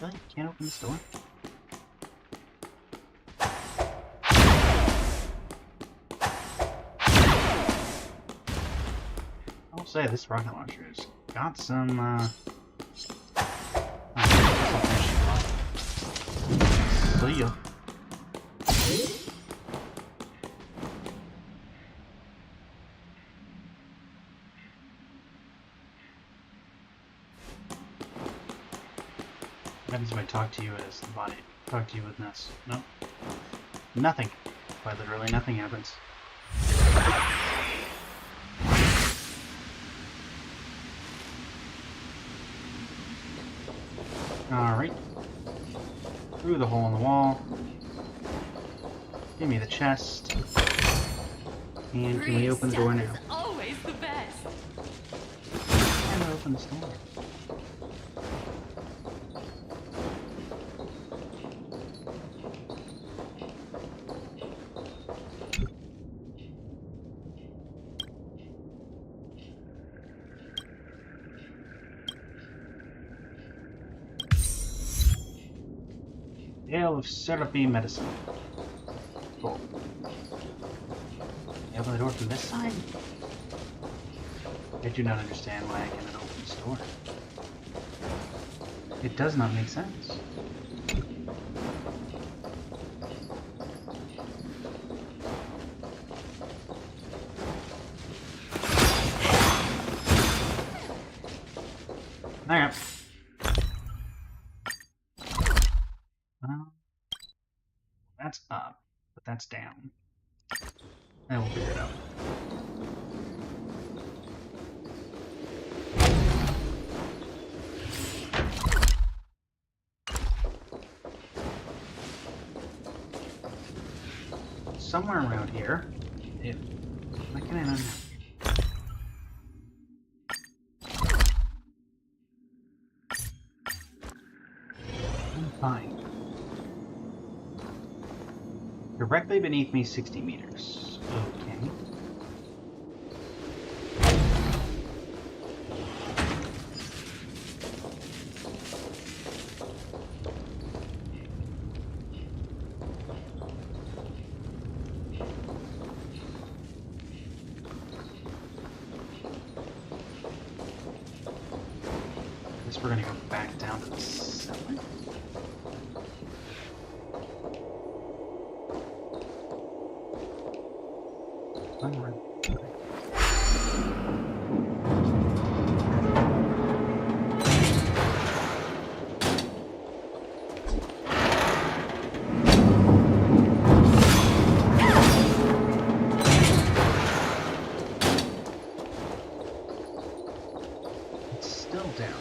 Really? Can't open this door? I'll say this rocket launcher has got some, See ya. What happens if I talk to you as the body? Talk to you with Ness? No? Nothing. Quite literally nothing happens. Alright. Through the hole in the wall. Give me the chest. And can we open the door now? Always the best. Can I open this door? Ale of syrupy medicine. Cool. Can I open the door from this side? I do not understand why I cannot open this door. It does not make sense. Alright. That's up, but that's down. And we'll figure it out. Somewhere around here. Why can I not? I'm fine. Directly beneath me, 60 meters. Okay. I guess we're gonna go back down to the cellar. Onward. It's still down.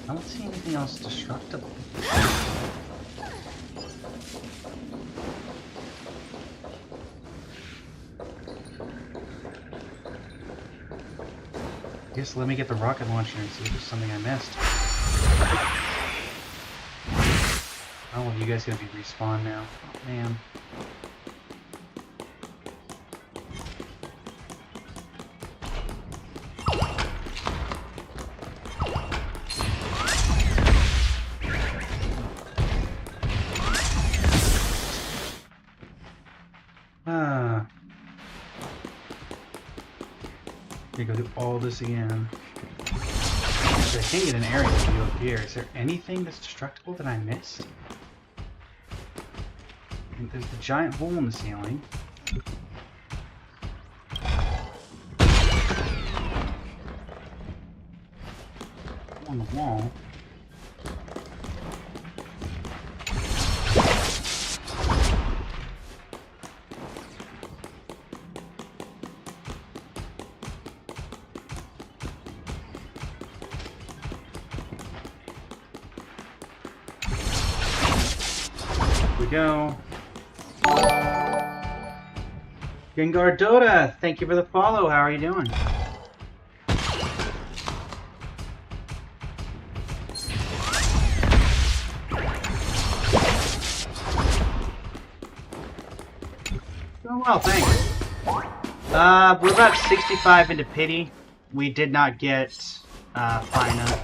I don't see anything else destructible. Guess let me get the rocket launcher and see if there's something I missed. Oh, you guys gonna be respawned now. Oh, man. Go do all this again. So I can get an area view up here. Is there anything that's destructible that I missed? And there's the giant hole in the ceiling. On the wall. Go. Gengar Dota, thank you for the follow. How are you doing? Oh well, thanks. We're about 65 into pity. We did not get Fina.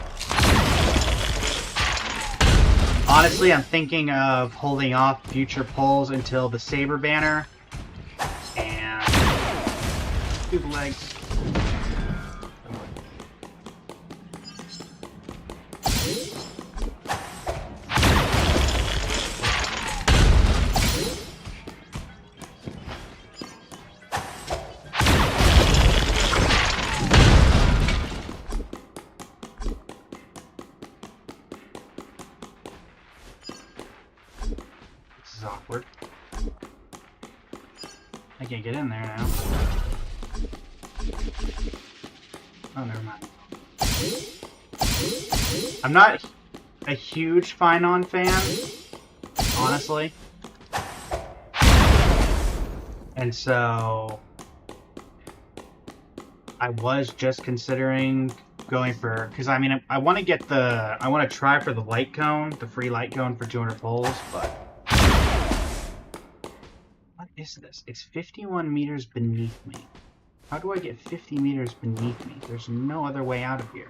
Honestly, I'm thinking of holding off future polls until the Saber banner and do the legs. Awkward. I can't get in there now. Oh, never mind. I'm not a huge Finon fan, honestly. And so I was just considering going for, because I mean, I want to get the, I want to try for the light cone, the free light cone for 200 poles, but what is this? It's 51 meters beneath me. How do I get 50 meters beneath me? There's no other way out of here.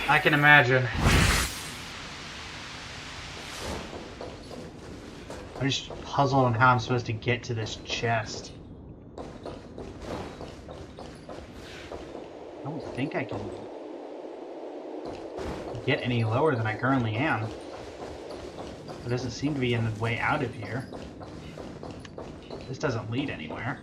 I can imagine. I'm just puzzled on how I'm supposed to get to this chest. I don't think I can get any lower than I currently am. There doesn't seem to be any way out of here. This doesn't lead anywhere.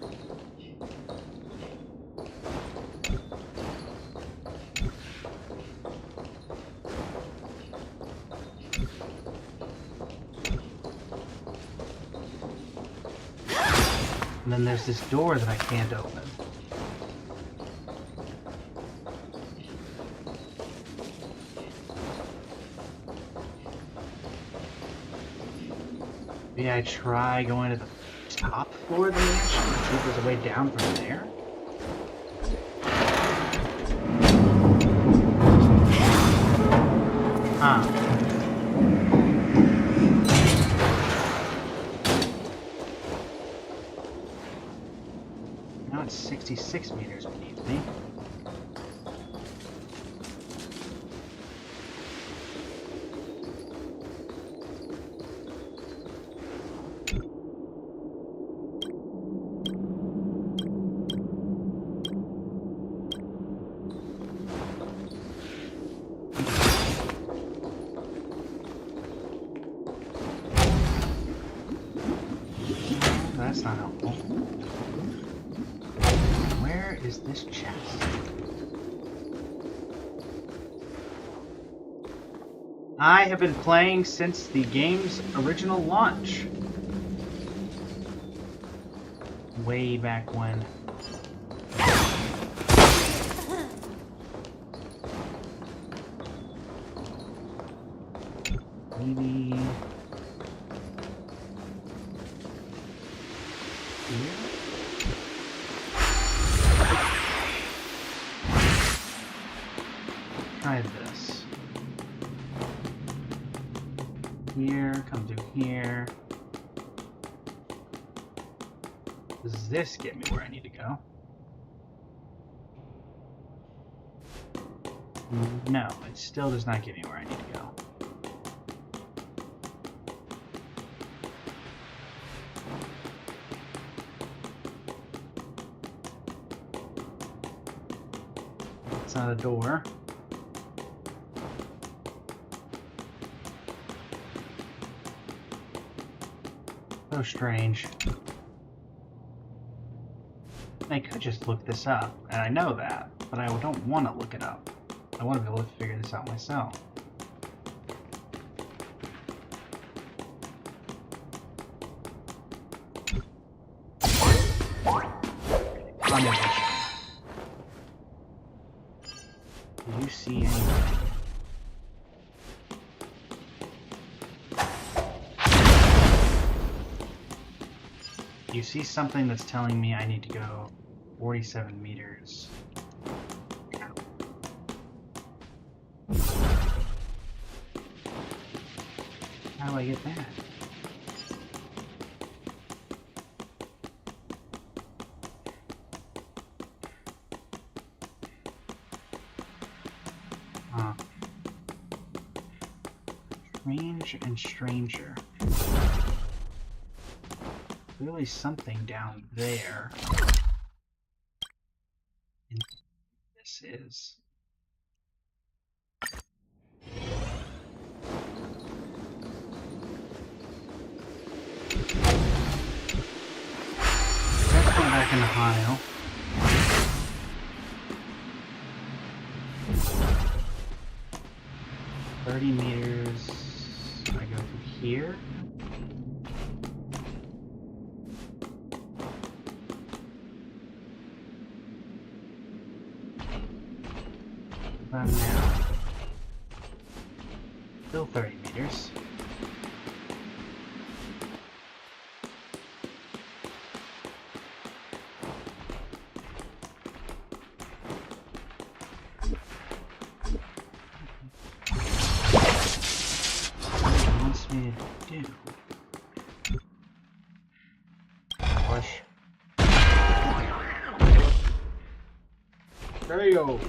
And then there's this door that I can't open. Maybe I try going to the top floor of the mansion and see if there's a way down from there? Huh. Now it's 66 meters beneath me. That's not helpful. Where is this chest? I have been playing since the game's original launch. Way back when. Maybe... here? Try this. Here, come to here. Does this get me where I need to go? No, it still does not get me where I need to go. It's not a door. So strange. I could just look this up, and I know that, but I don't want to look it up. I want to be able to figure this out myself. Do you see anything? You see something that's telling me I need to go 47 meters. How do I get that? Huh. Strange and stranger. Clearly something down there. And this is. That's going back in Ohio. $30 meters. I go through here. About now. Still 30 meters. There you go.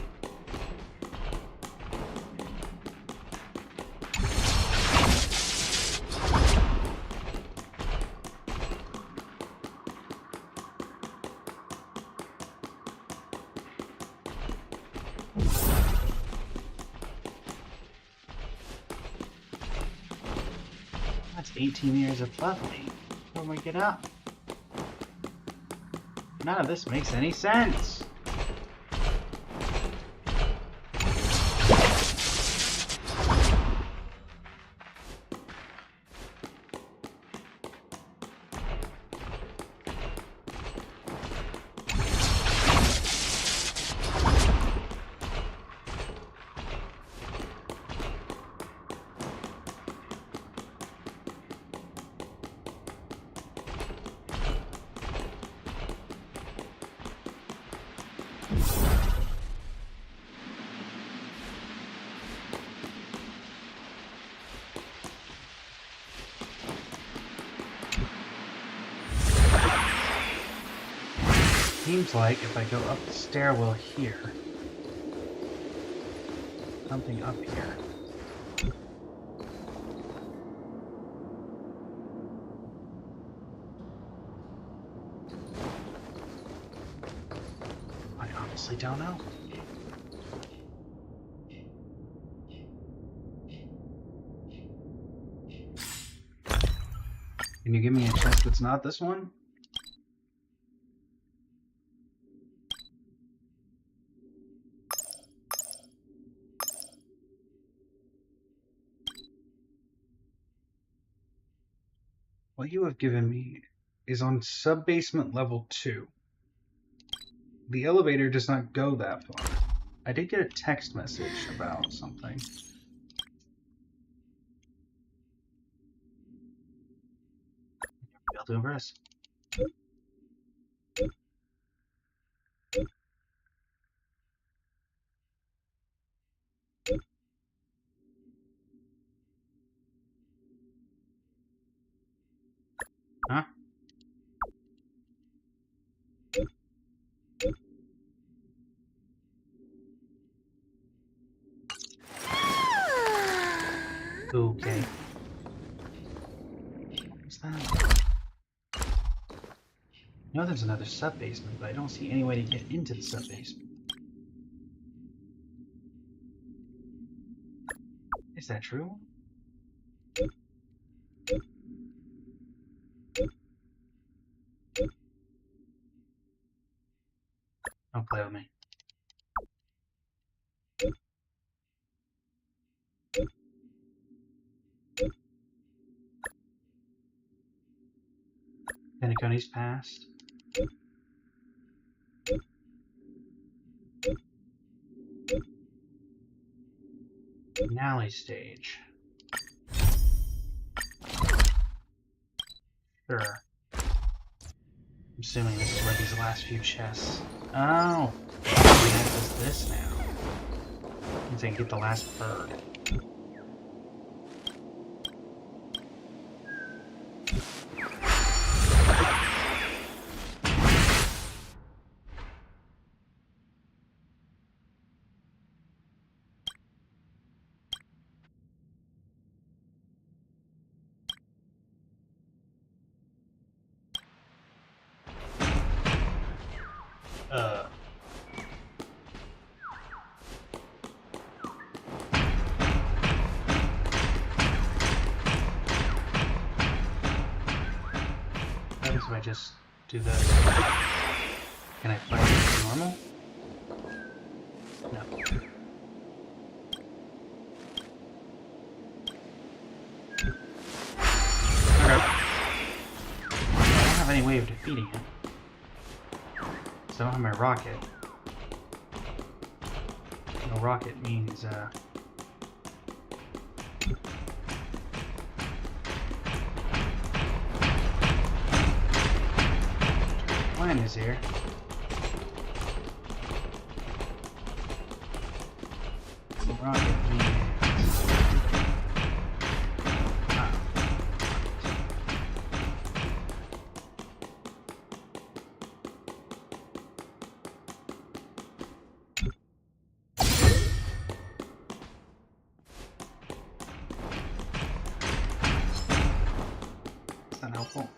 That's 18 years above me. How do I get up? None of this makes any sense. Seems like if I go up the stairwell here, something up here. I honestly don't know. Can you give me a chest that's not this one? What you have given me is on sub-basement level 2. The elevator does not go that far. I did get a text message about something. Failed to impress. Huh? Okay. What's that? I know there's another sub-basement, but I don't see any way to get into the sub-basement. Is that true? Don't play with me. Penacony's passed. Finale stage. Sure. I'm assuming this is where these last few chests. Oh! We access this now. Means I can get the last bird. What if I just do this? Can I fight it normal? No. Okay. I don't have any way of defeating it. So I don't have my rocket. No rocket means, plan is here. The rocket means... That's not helpful.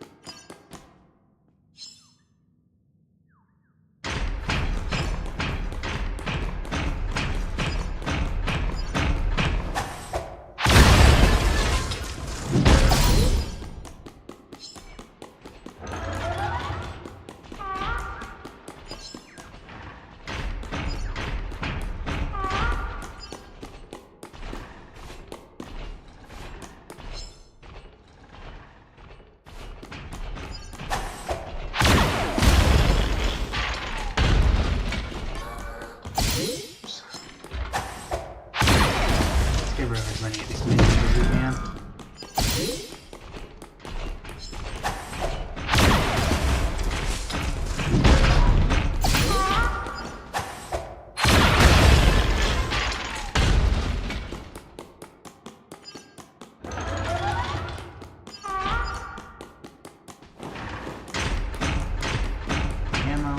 Get rid of as many of these minions as we can. Ammo.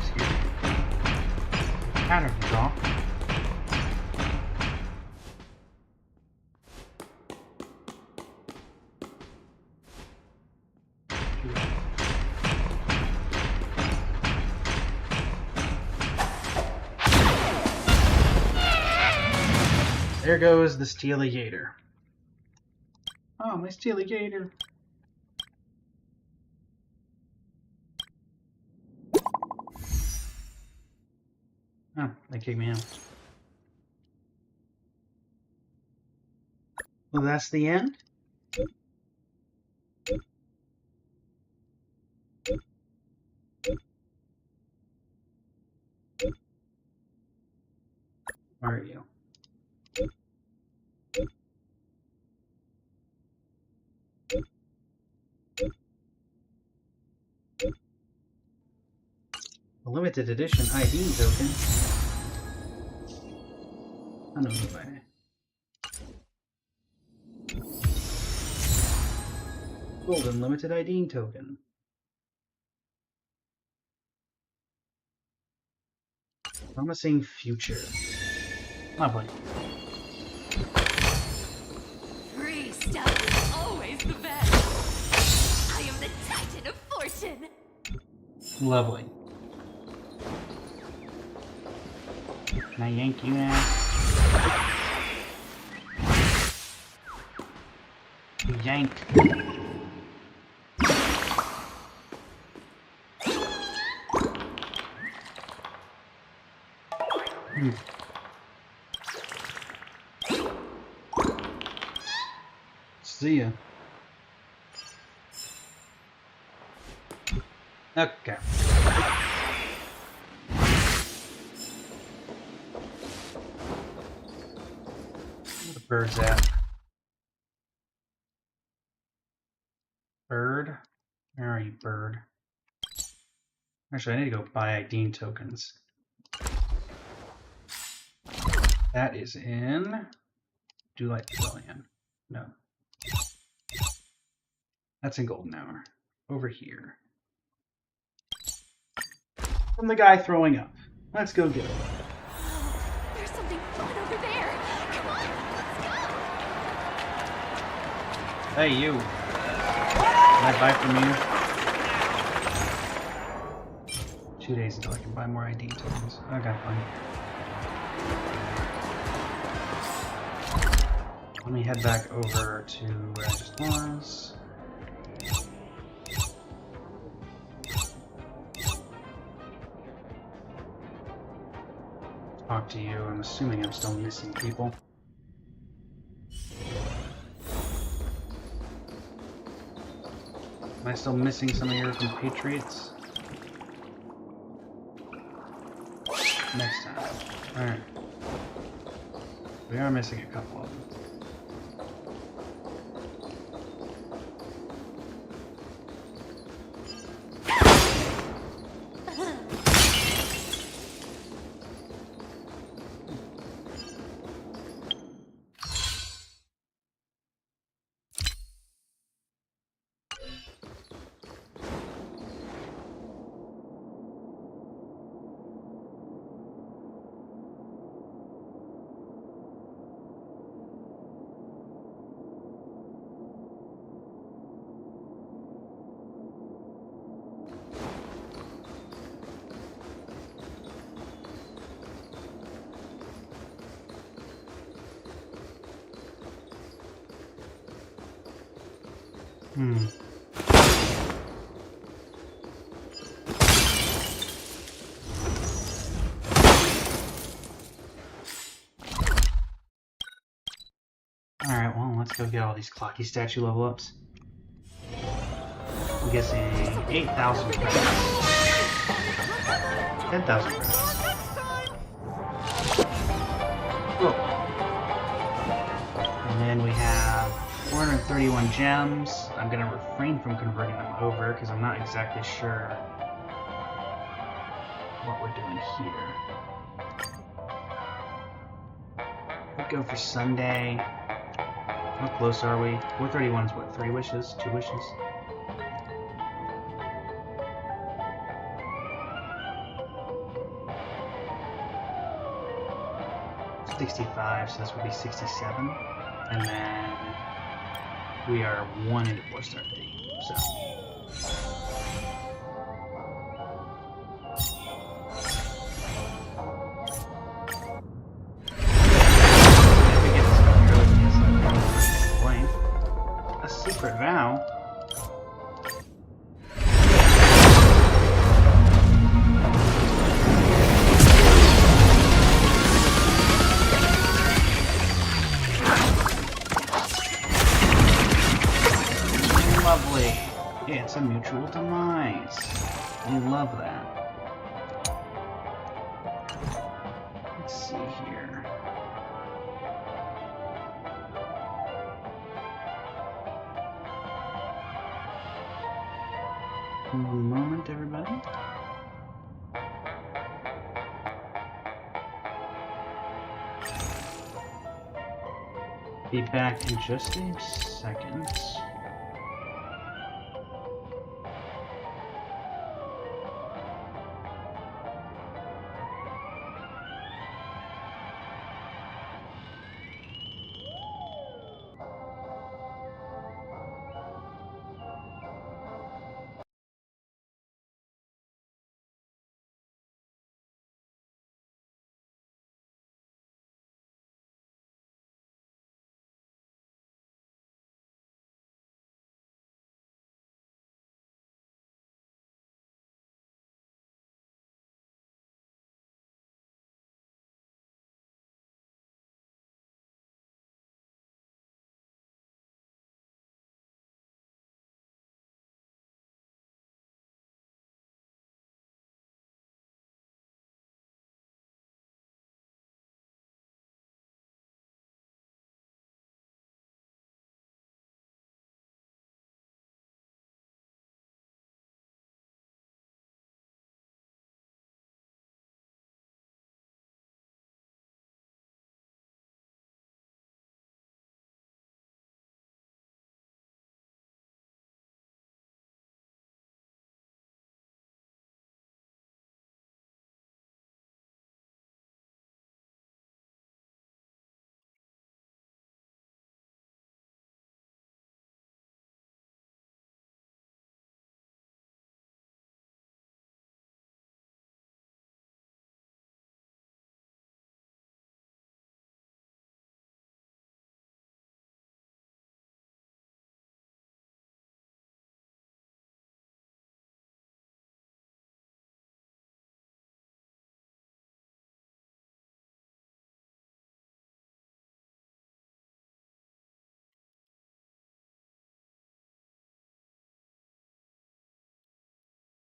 Excuse me. The pattern is off. here goes the Steeligator. Oh, my Steeligator. Oh, they kicked me out. Well, that's the end. Where are you? A limited edition ID token. I don't know if I... Golden limited ID token. Promising future. Lovely. Free stuff is always the best. I am the Titan of Fortune. Lovely. Can I yank you ass? Yanked. See ya. Okay. Where the bird's at? Bird? Where are you, bird? Actually, I need to go buy ID tokens. That is in Dewlight Pavilion. No. That's in Golden Hour. Over here. From the guy throwing up. Let's go get it. There's something fun over there. Come on, let's go. Hey, you. Can I buy from you? 2 days until I can buy more ID tokens. Okay, fine. Let me head back over to where I just was. Talk to you. I'm assuming I'm still missing people. Am I still missing some of your compatriots? Next time. Alright. We are missing a couple of them. Alright, well, let's go get all these Clocky statue level ups. I'm guessing 8,000 credits. 10,000 credits. Cool. And then we have 431 gems. I'm going to refrain from converting them over because I'm not exactly sure what we're doing here. I'd go for Sunday. How close are we? 431 is what? 3 wishes? 2 wishes? $65, so this would be 67. And then we are 1 into 4 start date. So if we get secret vow. Lovely. It's a mutual demise. We love that. Let's see here. One moment, everybody. Be back in just a second.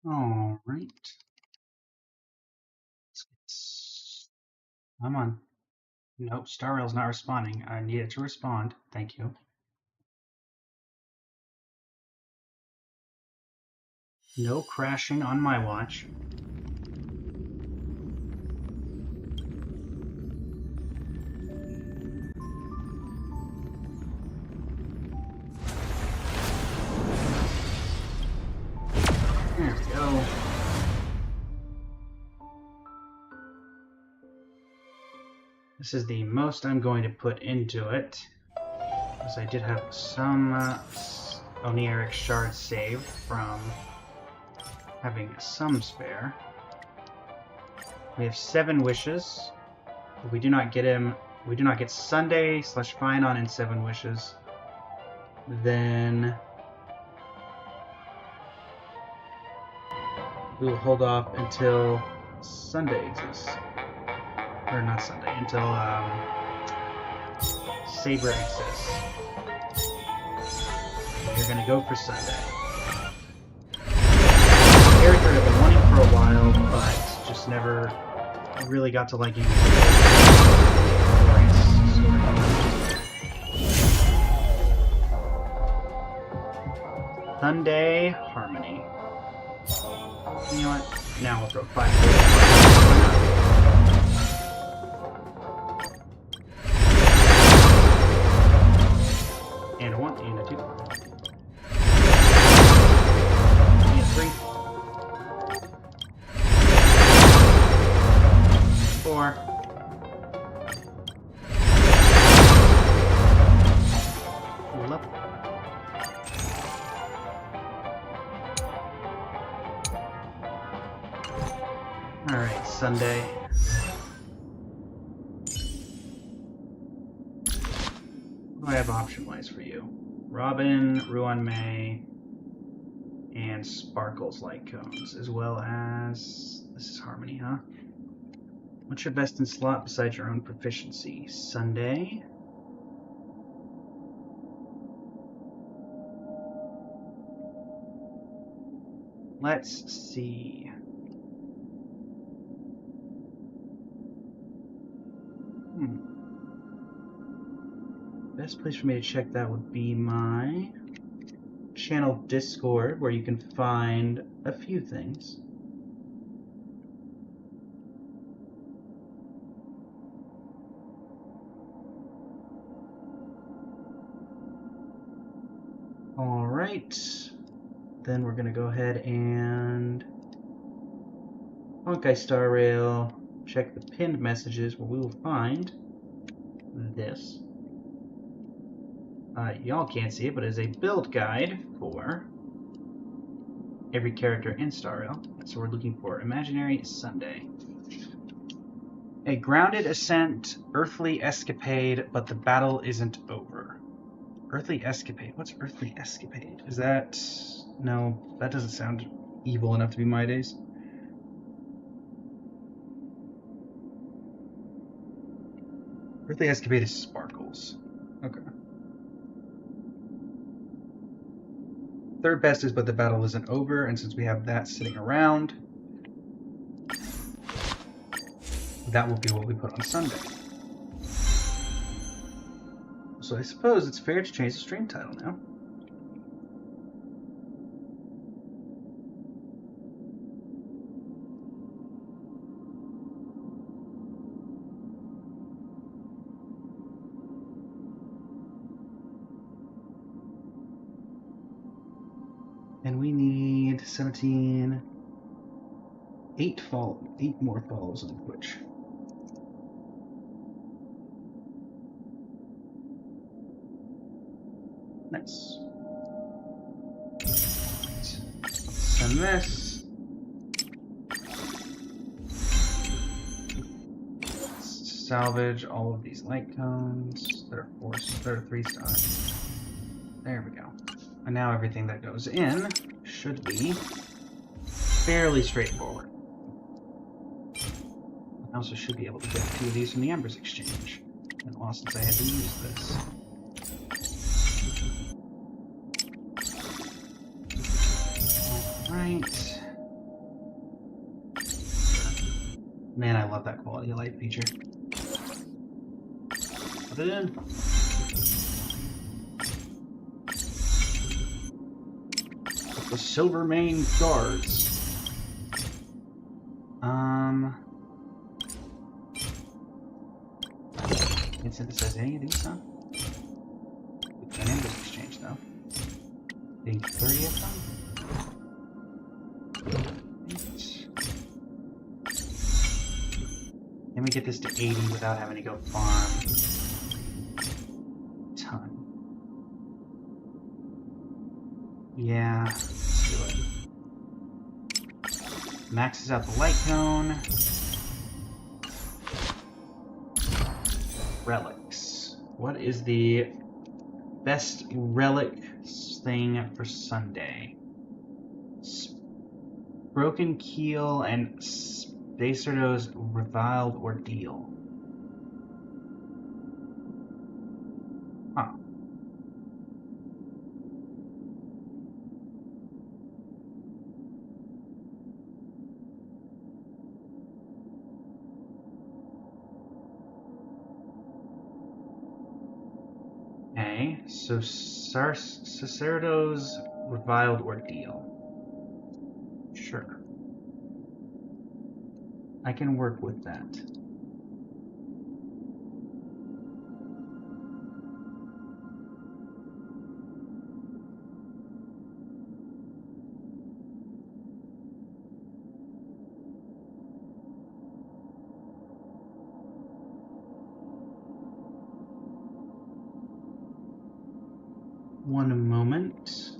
All right. Come on. Nope, Star Rail's not responding. I need it to respond. Thank you. No crashing on my watch. There we go. This is the most I'm going to put into it, because I did have some Oneiric shards saved from having some spare. We have 7 wishes, but we do not get him. We do not get Sunday / Finon in 7 wishes. Then we will hold off until Sunday exists. Or not Sunday, until Saber exists. You're gonna go for Sunday. Character I've been wanting for a while, but just never really got to liking Sunday Harmony. You know what? Now we'll throw 5. And a 1, and a 2. And a 3. 4. Pull up. Alright, Sunday. What do I have option-wise for you? Robin, Ruan May, and Sparkle's light cones, as well as... This is Harmony, huh? What's your best in slot besides your own proficiency? Sunday. Let's see. Best place for me to check that would be my channel Discord, where you can find a few things. Alright, then we're going to go ahead and Honkai Star Rail, check the pinned messages where we will find this. Y'all can't see it, but it is a build guide for every character in Star Rail. So we're looking for Imaginary Sunday. A grounded ascent, earthly escapade, but the battle isn't over. Earthly escapade? What's earthly escapade? Is that... No, that doesn't sound evil enough to be my days. Earthly escapade is Sparkles. Okay. Third best is but the battle isn't over, and since we have that sitting around, that will be what we put on Sunday. So I suppose it's fair to change the stream title now. And we need 17, 8 more follows on Twitch. Nice. Send this. Salvage all of these light cones that are 3 stars. There we go. And now everything that goes in should be fairly straightforward. I also should be able to get 2 of these from the Embers Exchange. And well, since I had to use this. Alright. Man, I love that quality of light feature. Put it in. The Silvermane Guards. Can't synthesize any of these, huh? With an Embers Exchange, though. Being 30 of them? Can we get this to 80 without having to go farm? Ton. Yeah, let's do it. Maxes out the light cone. Relics. What is the best relic thing for Sunday? Broken Keel and Spacerdo's Reviled Ordeal. Huh. Okay, so Sacerdo's Reviled Ordeal. Sure. I can work with that. One moment.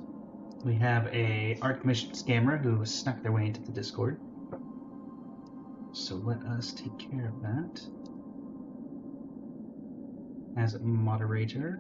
We have a art commission scammer who snuck their way into the Discord. So let us take care of that. As a moderator.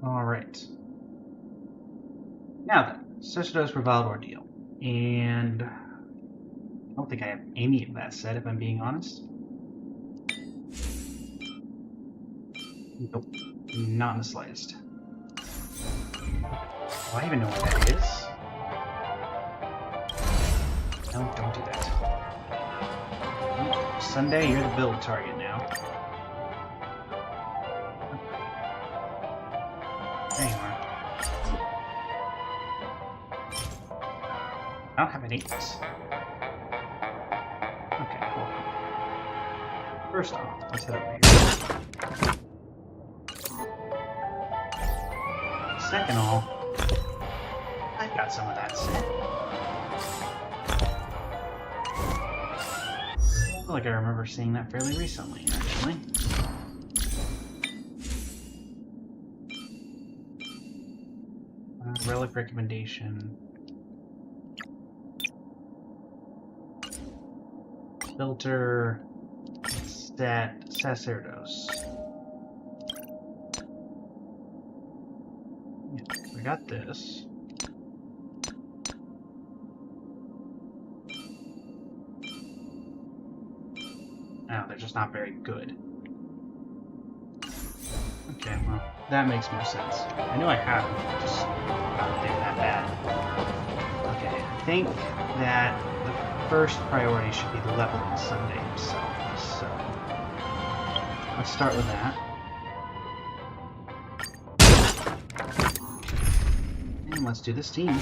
Alright. Now then, Cestos Reviled Ordeal. And I don't think I have any of that set, if I'm being honest. Nope. Not in the slightest. Do I even know what that is? No, don't do that. Oh, Sunday, you're the build target now. There you are. I don't have any. Okay, cool. First off, let's head over here. Second off, I've got some of that set. I feel like I remember seeing that fairly recently, actually. Relic recommendation. Filter set Sacerdos. Yeah, we got this. No, they're just not very good. Okay, well, that makes more sense. I knew I had them, just not they were that bad. Okay, I think that the first priority should be leveling Sunday himself, so let's start with that. And let's do this team.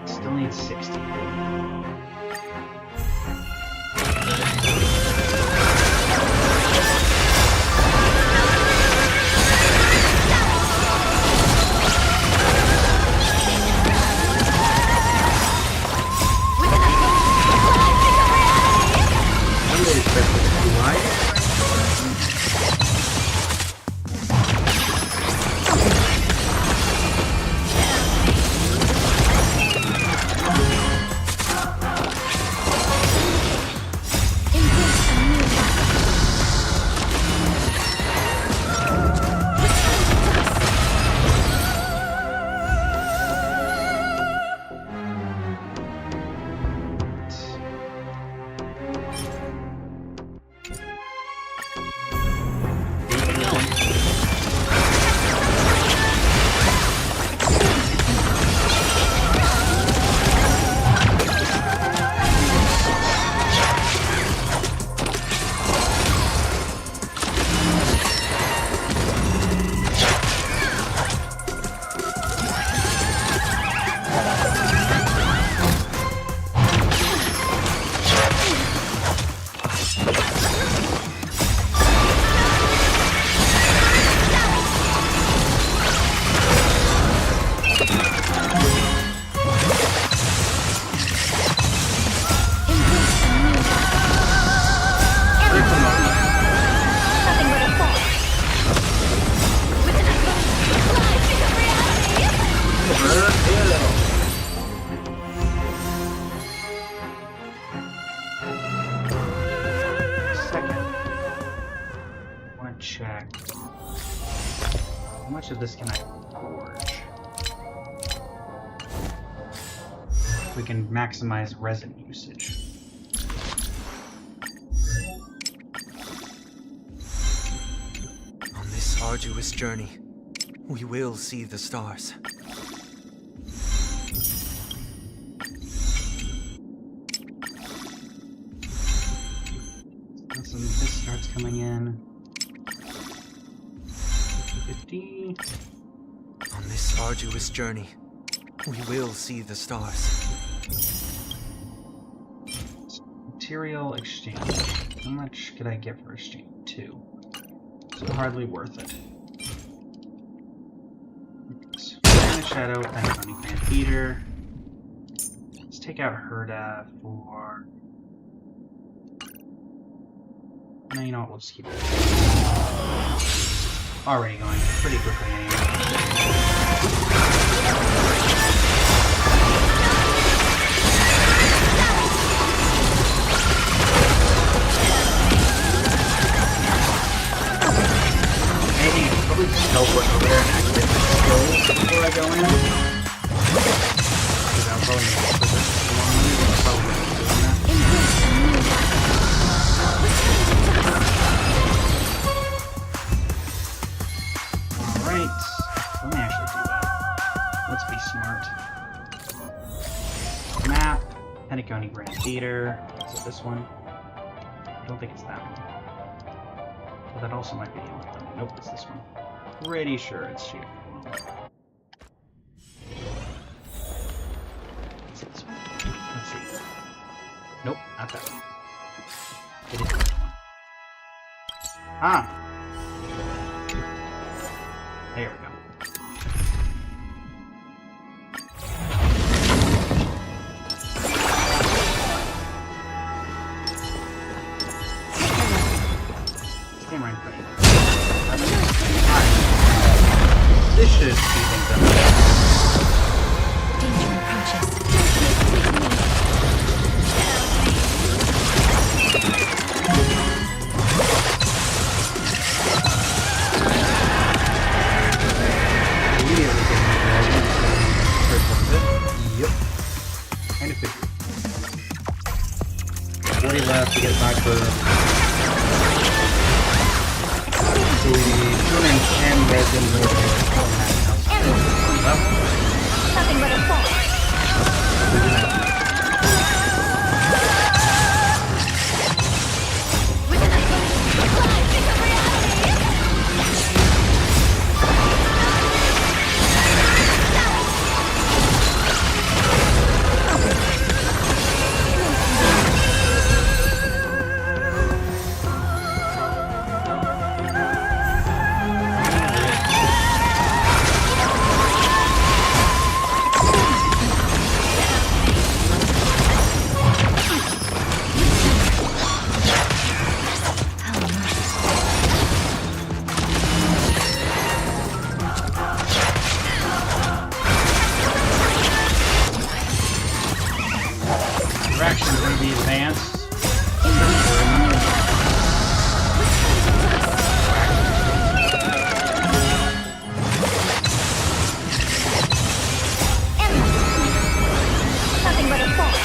Still need 60. Check. How much of this can I forge? We can maximize resin usage. On this arduous journey, we will see the stars. This starts coming in. 50. On this arduous journey, we will see the stars. Material exchange. How much could I get for exchange? 2. So hardly worth it. Banner Shadow, Penny Grand Eater. Let's take out Herda for. No, you know what? We'll just keep it. Already going pretty quickly anyway. Anything, I should probably just teleport over there and activate my skills before I go in. Because I'll probably need to put this along with it. I'll probably be doing that. Alright. Let me actually do that. Let's be smart. Map. Pentaconi Grand Theater. Is it this one? I don't think it's that one. But that also might be the only one. Nope, it's this one. Pretty sure it's Shield. Is it this one? Let's see. Nope, not that one. It is that one. Ah! There we go. Stay right in front of you. Alright. This should speed things up. Danger approaches. Immediately getting the dragon. First one's it. Yep. Kind of figured. 40 left to get back for. So we need 210 resin level. Nothing but a fall. Fraction's going to be advanced. Nothing but a fall.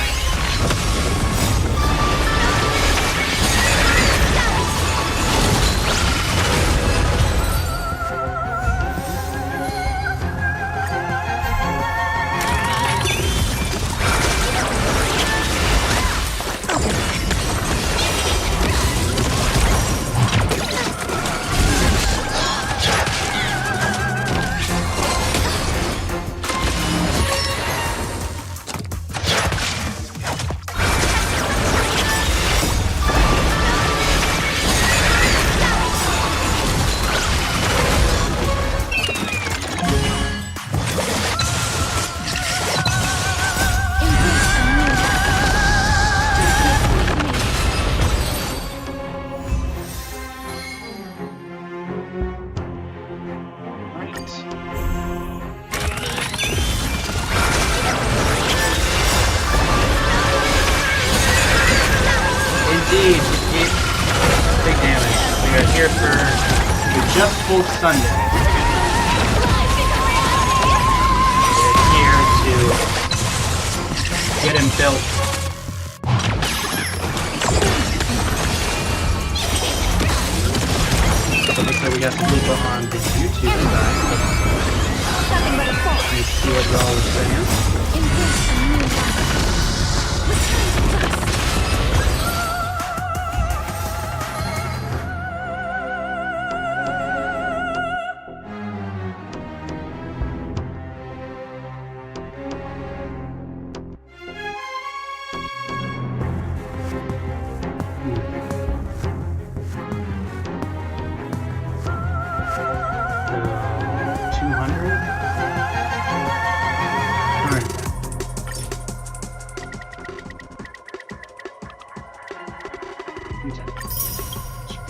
Indeed, it big damage. We are here for the Just Full Sunday. We're here to get him built. So it looks like we got some people on the YouTube side. Nothing but a fall. Let me see what y'all are saying.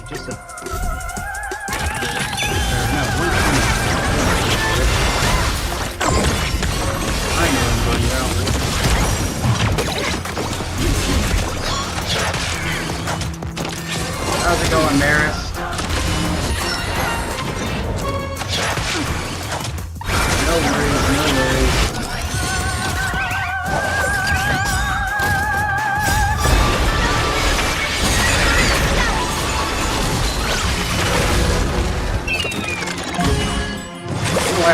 just a... no, 120. I know I'm going down. How's it going, Maris? No worries, no worries.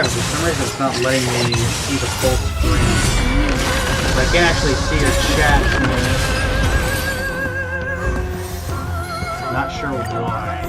For some reason it's not letting me see the full screen. But I can actually see your chat here. Not sure why.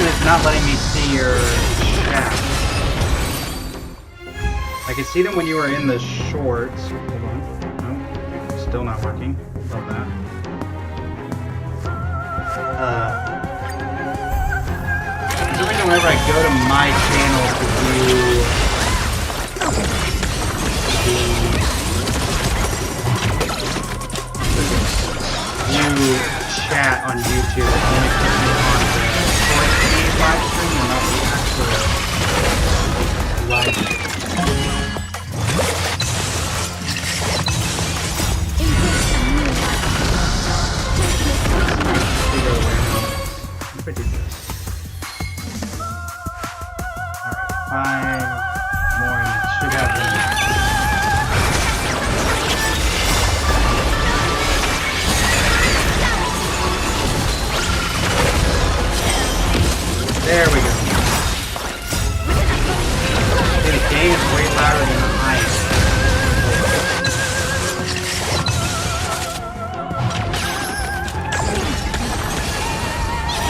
It's not letting me see your chat. I could see them when you were in the shorts. Hold on. No, still not working. Love that. For some reason, whenever I go to my channel to view chat on YouTube, it only puts me on the live stream and not the actual live stream. Alright, 5 more and it should have been. There we go. See, the game is way louder than I am.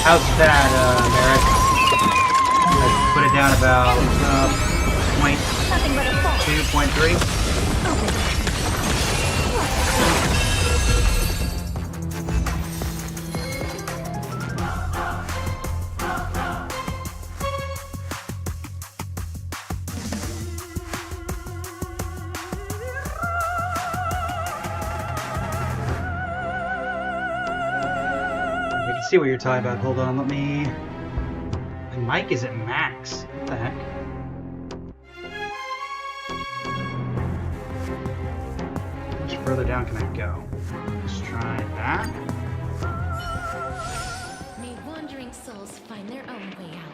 How's that, Merrick? I put it down about 0.2, 0.3. See what you're talking about. Hold on, let me... My mic is at max. What the heck? How much further down can I go? Let's try that. May wandering souls find their own way out.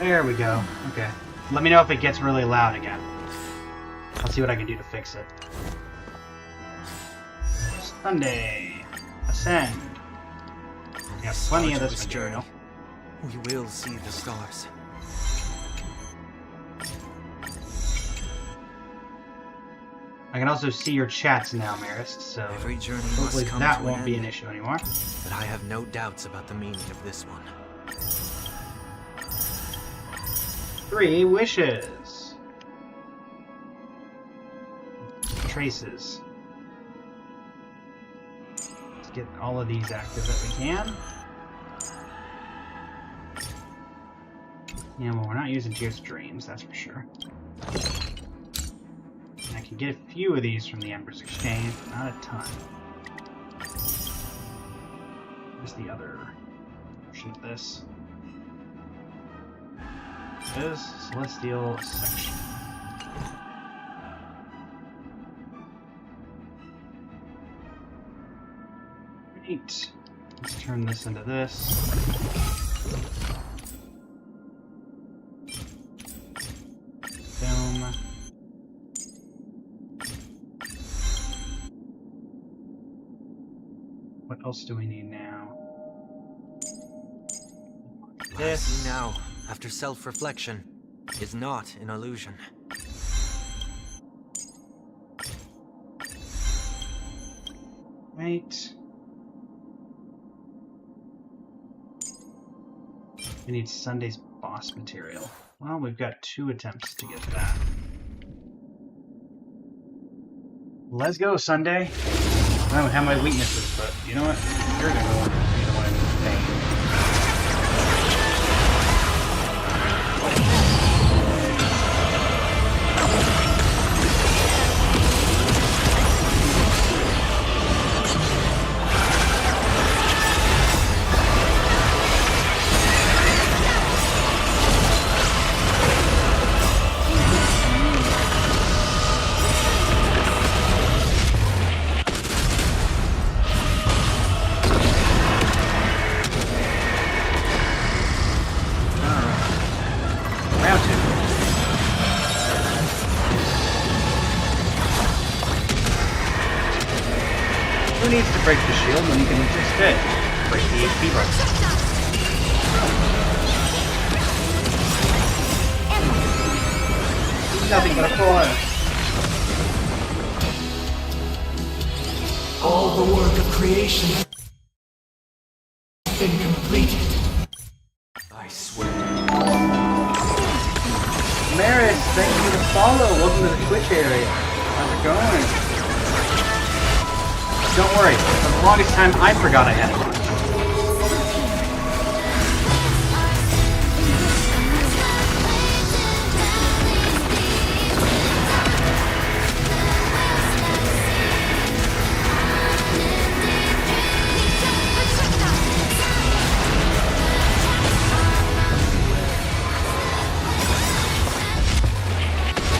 There we go. Okay. Let me know if it gets really loud again. I'll see what I can do to fix it. Sunday. Ascend. We have plenty of this material. We will see the stars. I can also see your chats now, Marist, so every journey hopefully must come that to won't an be end. an issue anymore. But I have no doubts about the meaning of this one. 3 wishes. Traces. Let's get all of these active that we can. Yeah, well, we're not using Tears of Dreams, that's for sure. And I can get a few of these from the Emperor's Exchange, but not a ton. Where's the other version of this? This Celestial Section. Right. Let's turn this into this. Boom. What else do we need now? What I see now, after self-reflection, is not an illusion. Right. We need Sunday's boss material. Well, we've got 2 attempts to get that. Let's go, Sunday. I don't have my weaknesses, but you know what? You're gonna be the one in pain. Who needs to break the shield when you can instead break the HP bar? Nothing but a 4. All the work of creation has been completed. I swear. Maris, thank you for the follow. Welcome to the Twitch area. How's it going? Don't worry, for the longest time I forgot I had it.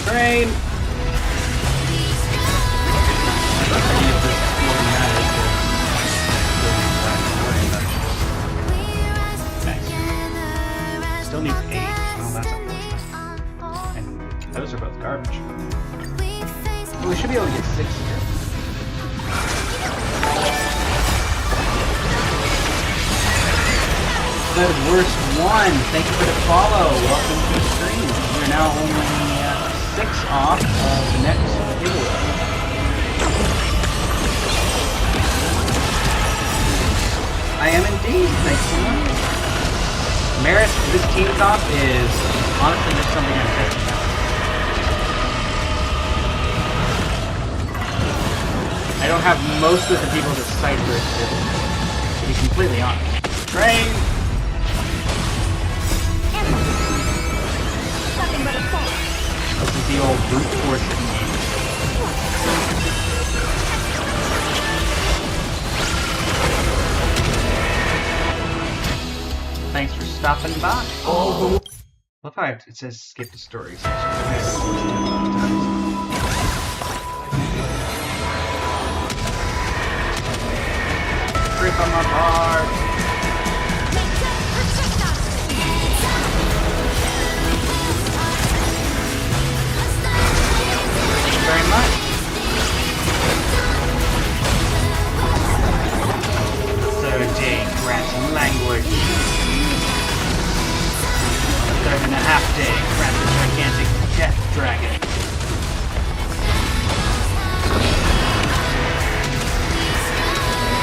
Train! Still needs 8. Well, that's unfortunate. And those are both garbage. Well, we should be able to get 6 here. But worst 1, thank you for the follow. Welcome to the stream. We're now only 6 off of the next giveaway. I am indeed. Thanks so much. Maris, this team comp is honestly just something I'm taking out. I don't have most of the people that Cypher do, to be completely honest. Train! Nothing but a 4. This is the old brute force technique. Thanks for stopping by. Love how it says skip the stories. Grip on my part. Thank you very much. Third day granting language. 3.5 day, grab the gigantic death dragon.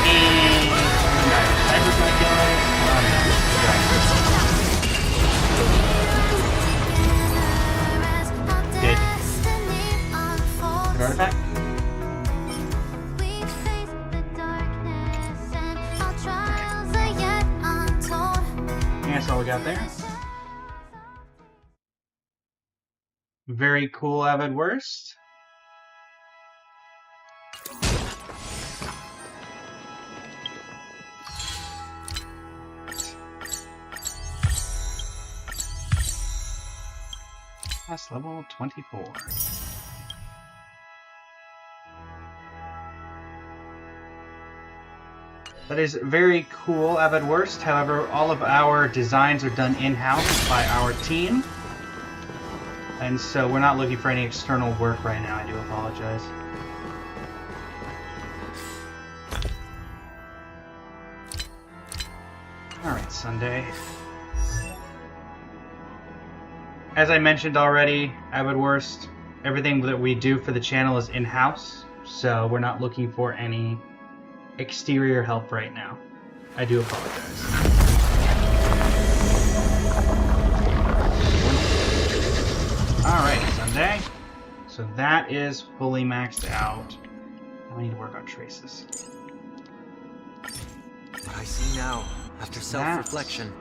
And Cyber's gonna kill it. Dead. Good artifact? Yeah, that's all we got there. Very cool, Avid Worst. That's level 24. That is very cool, Avid Worst. However, all of our designs are done in-house by our team. And so we're not looking for any external work right now. I do apologize. Alright, Sunday. As I mentioned already, Avid Worst, everything that we do for the channel is in-house. So we're not looking for any exterior help right now. I do apologize. Alright, Sunday. So that is fully maxed out. Now I need to work on traces. What I see now, after self-reflection,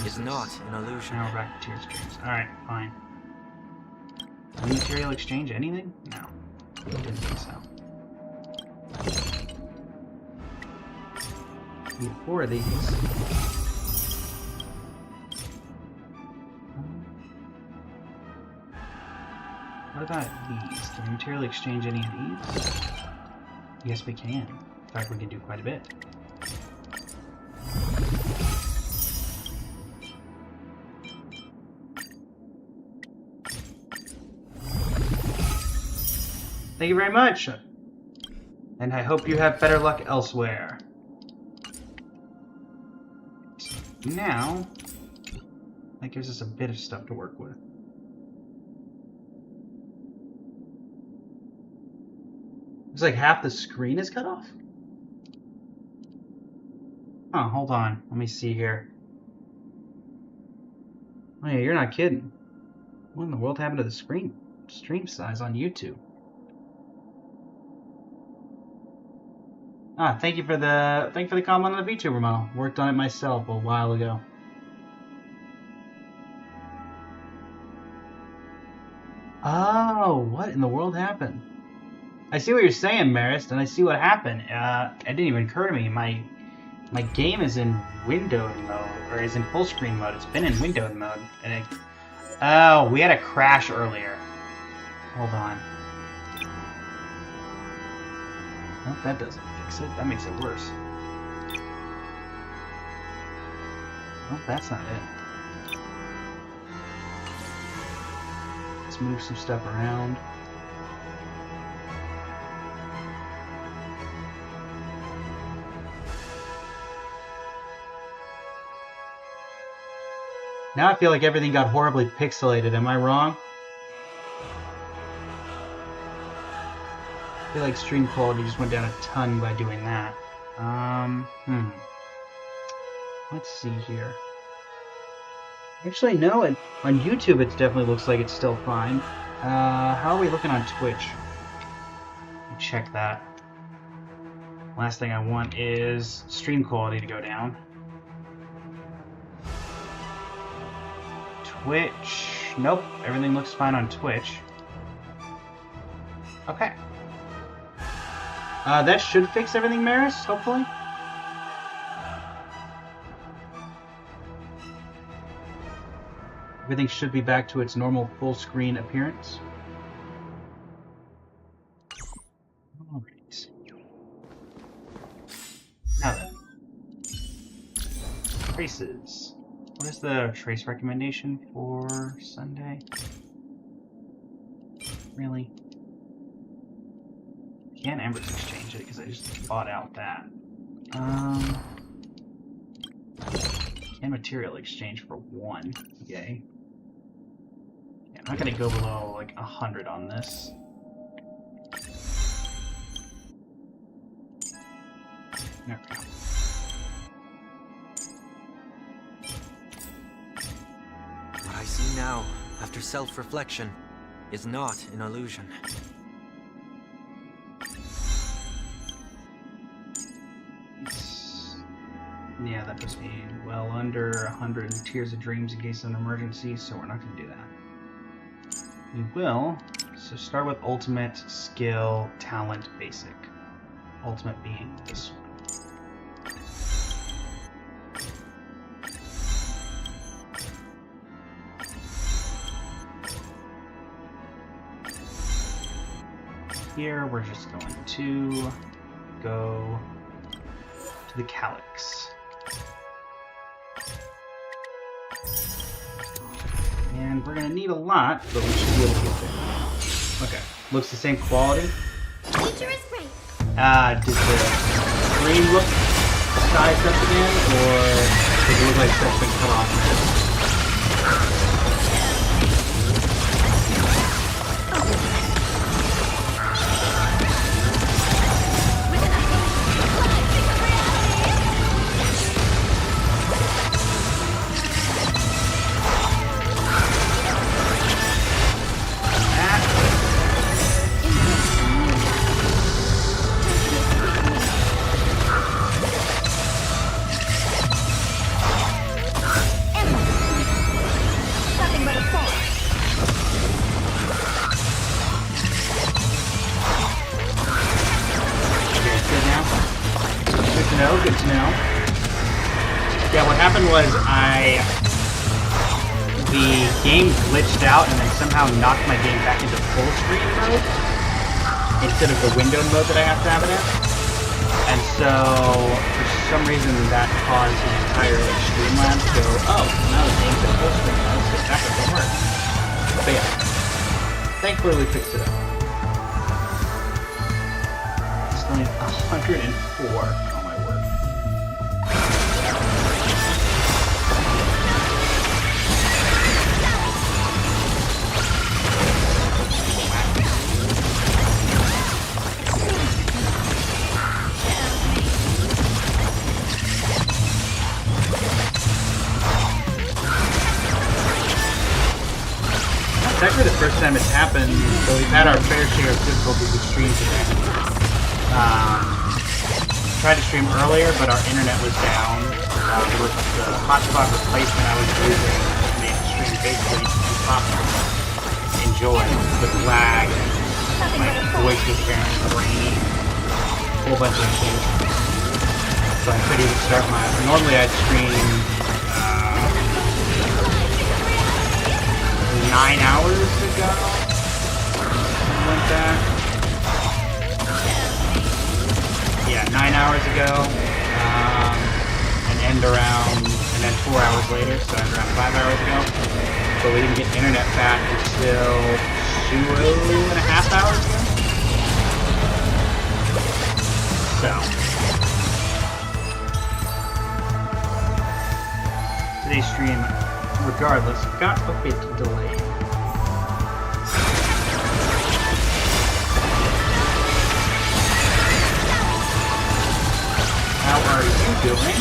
is not an illusion. Now we're back to tear streams. Alright, fine. Did material exchange anything? No. Didn't think so. Need 4 of these. What about these? Can we materially exchange any of these? Yes, we can. In fact, we can do quite a bit. Thank you very much! And I hope you have better luck elsewhere. Now, that gives us a bit of stuff to work with. Looks like half the screen is cut off? Oh, hold on. Let me see here. Oh yeah, you're not kidding. What in the world happened to the stream size on YouTube? Ah, thank you for the comment on the VTuber model. Worked on it myself a while ago. Oh, what in the world happened? I see what you're saying, Marist, and I see what happened. It didn't even occur to me. My game is in windowed mode, or is in full screen mode. It's been in windowed mode, and it. Oh, we had a crash earlier. Hold on. Nope, that doesn't fix it. That makes it worse. Nope, that's not it. Let's move some stuff around. Now I feel like everything got horribly pixelated. Am I wrong? I feel like stream quality just went down a ton by doing that. Let's see here. Actually, no, on YouTube it definitely looks like it's still fine. How are we looking on Twitch? Let me check that. Last thing I want is stream quality to go down. Twitch. Nope, everything looks fine on Twitch. Okay. That should fix everything, Maris, hopefully. Everything should be back to its normal full screen appearance. Alright. Now then. Traces. What is the trace recommendation for Sunday? Really? Can't Embers exchange it because I just bought out that. Can material exchange for 1. Yay. Yeah, I'm not gonna go below like 100 on this. There we go. What I see now, after self-reflection, is not an illusion. Yeah, that puts me well under 100 Tears of Dreams in case of an emergency, so we're not going to do that. We will, so start with Ultimate, Skill, Talent, Basic. Ultimate being this one. Here, we're just going to go to the Calyx. And we're gonna need a lot, but we should be able to get there. Okay, looks the same quality. Nature is great. Does the screen look sized up again, or does it look like stuff's been cut off now? Nothing but a fall. Okay, it's good now. Good to know, good to know. Yeah, what happened was the game glitched out and then somehow knocked my game back into full screen mode instead of the windowed mode that I have to have it in. And so, for some reason, that caused the entire Streamlabs to go, oh, now the game's in full screen mode, so that doesn't work. But yeah, thankfully we fixed it up. Still need 104. Oh my word. It's actually the first time it's happened, so we've had our fair share of difficulties with streams today. Tried to stream earlier, but our internet was down. With the hotspot replacement I was using, made the stream basically impossible to enjoy with lag. My voice was very grainy, a whole bunch of things. So I couldn't even start my. Normally I'd stream 9 hours ago, something like that. Yeah, 9 hours ago, and end around, and then 4 hours later, so end around 5 hours ago. But we didn't get internet back until 2.5 hours ago. So, today's stream, regardless, got a bit delayed. How are you doing?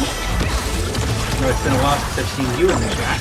I know it's been a while since I've seen you in the chat.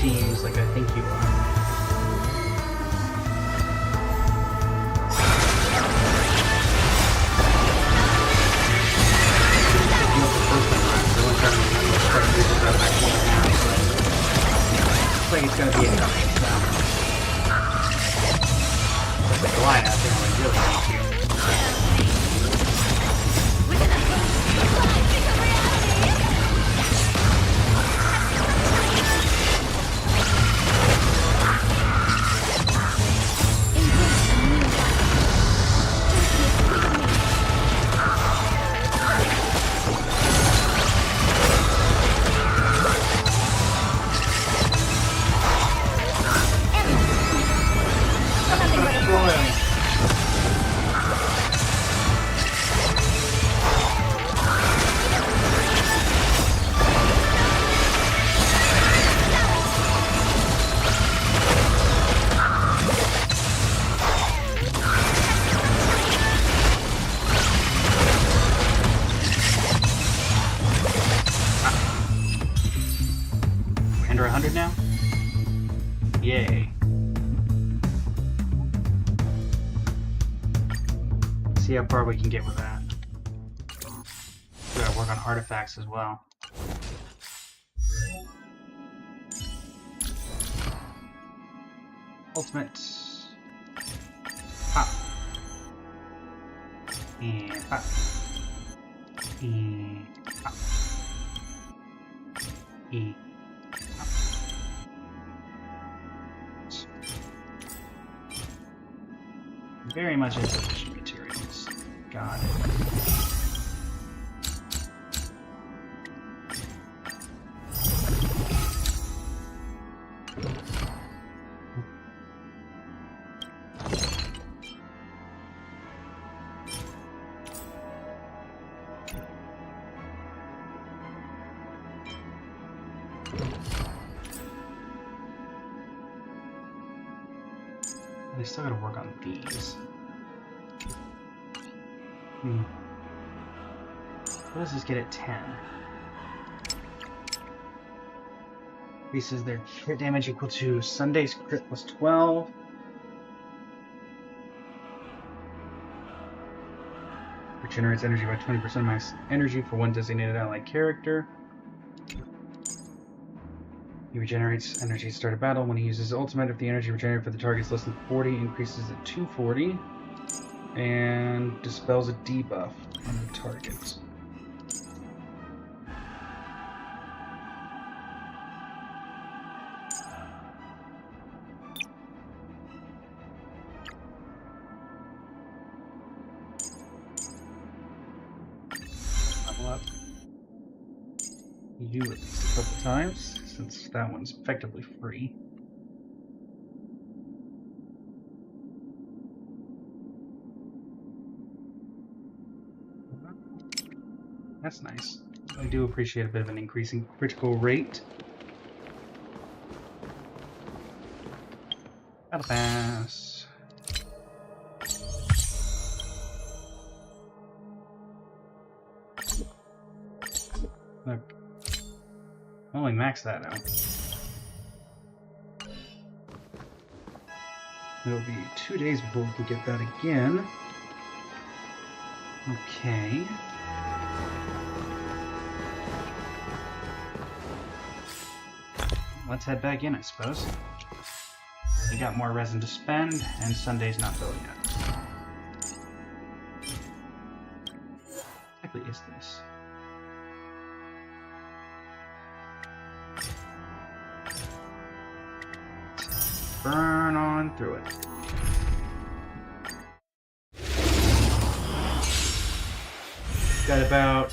seems like I think you are. Looks like it's going to be a couple. But the Goliath, I think really need to. Under 100 now? Yay. See how far we can get with that. We gotta work on artifacts as well. Ultimate. Pop. And pop. And pop. E. Very much insufficient materials. Got it. They still gotta work on these. What does this get at 10? Increases their crit damage equal to Sunday's crit plus 12. Regenerates energy by 20% max energy for one designated allied character. He regenerates energy at the start of battle. When he uses his ultimate, if the energy regenerated for the target is less than 40, increases it to 240. And dispels a debuff on the target. Level up you at least a couple times, since that one's effectively free. That's nice. I do appreciate a bit of an increasing critical rate. Battle Pass. Look. Only max that out. It'll be 2 days before we can get that again. Okay. Let's head back in, I suppose. We got more resin to spend, and Sunday's not built yet. What exactly is this? Burn on through it. Got about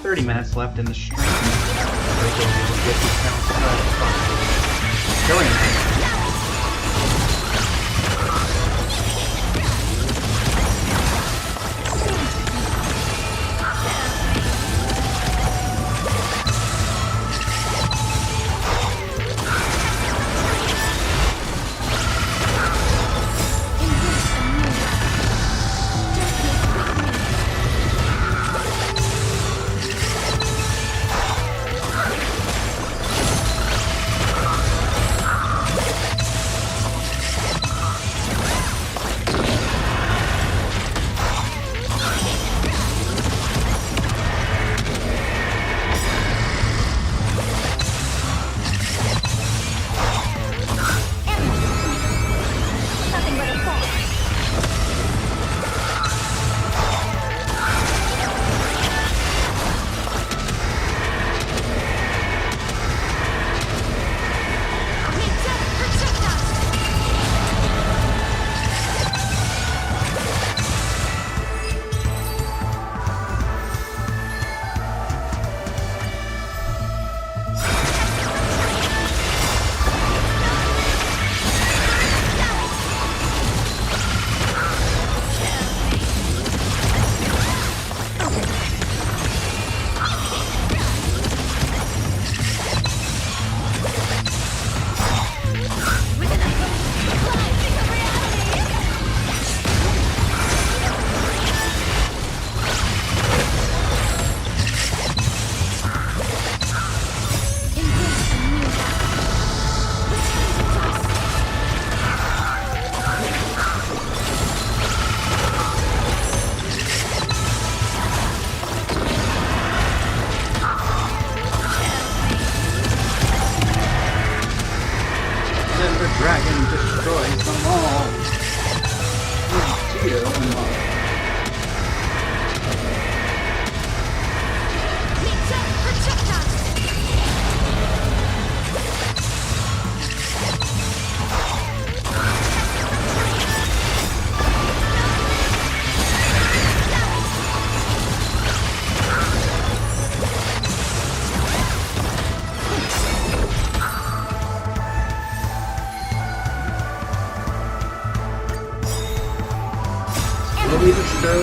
30 minutes left in the stream. Going.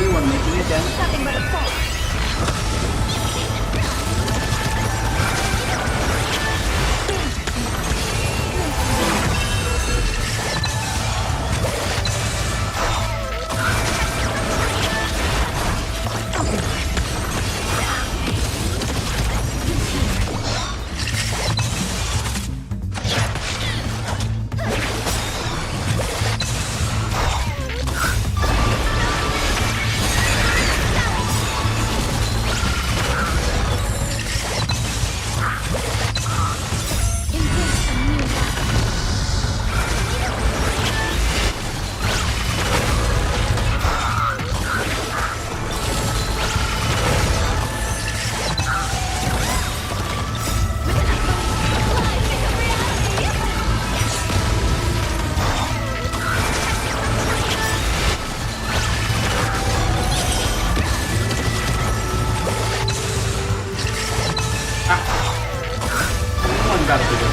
slowly we're making a dent. Nothing but a fall. One battle to go.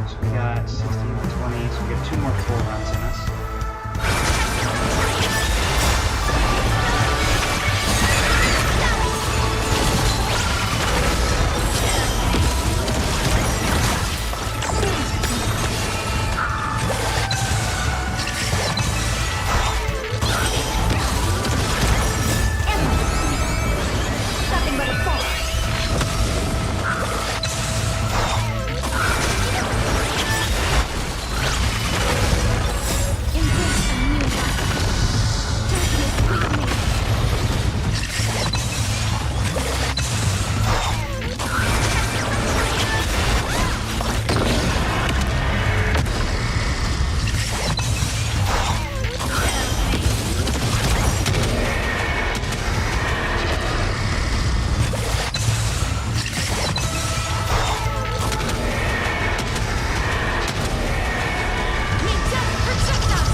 So we got 16 and 20, so we got 2 more full runs in us. Nothing but a fall. Embrace a new life. Darkness with me. Ninja, protect us!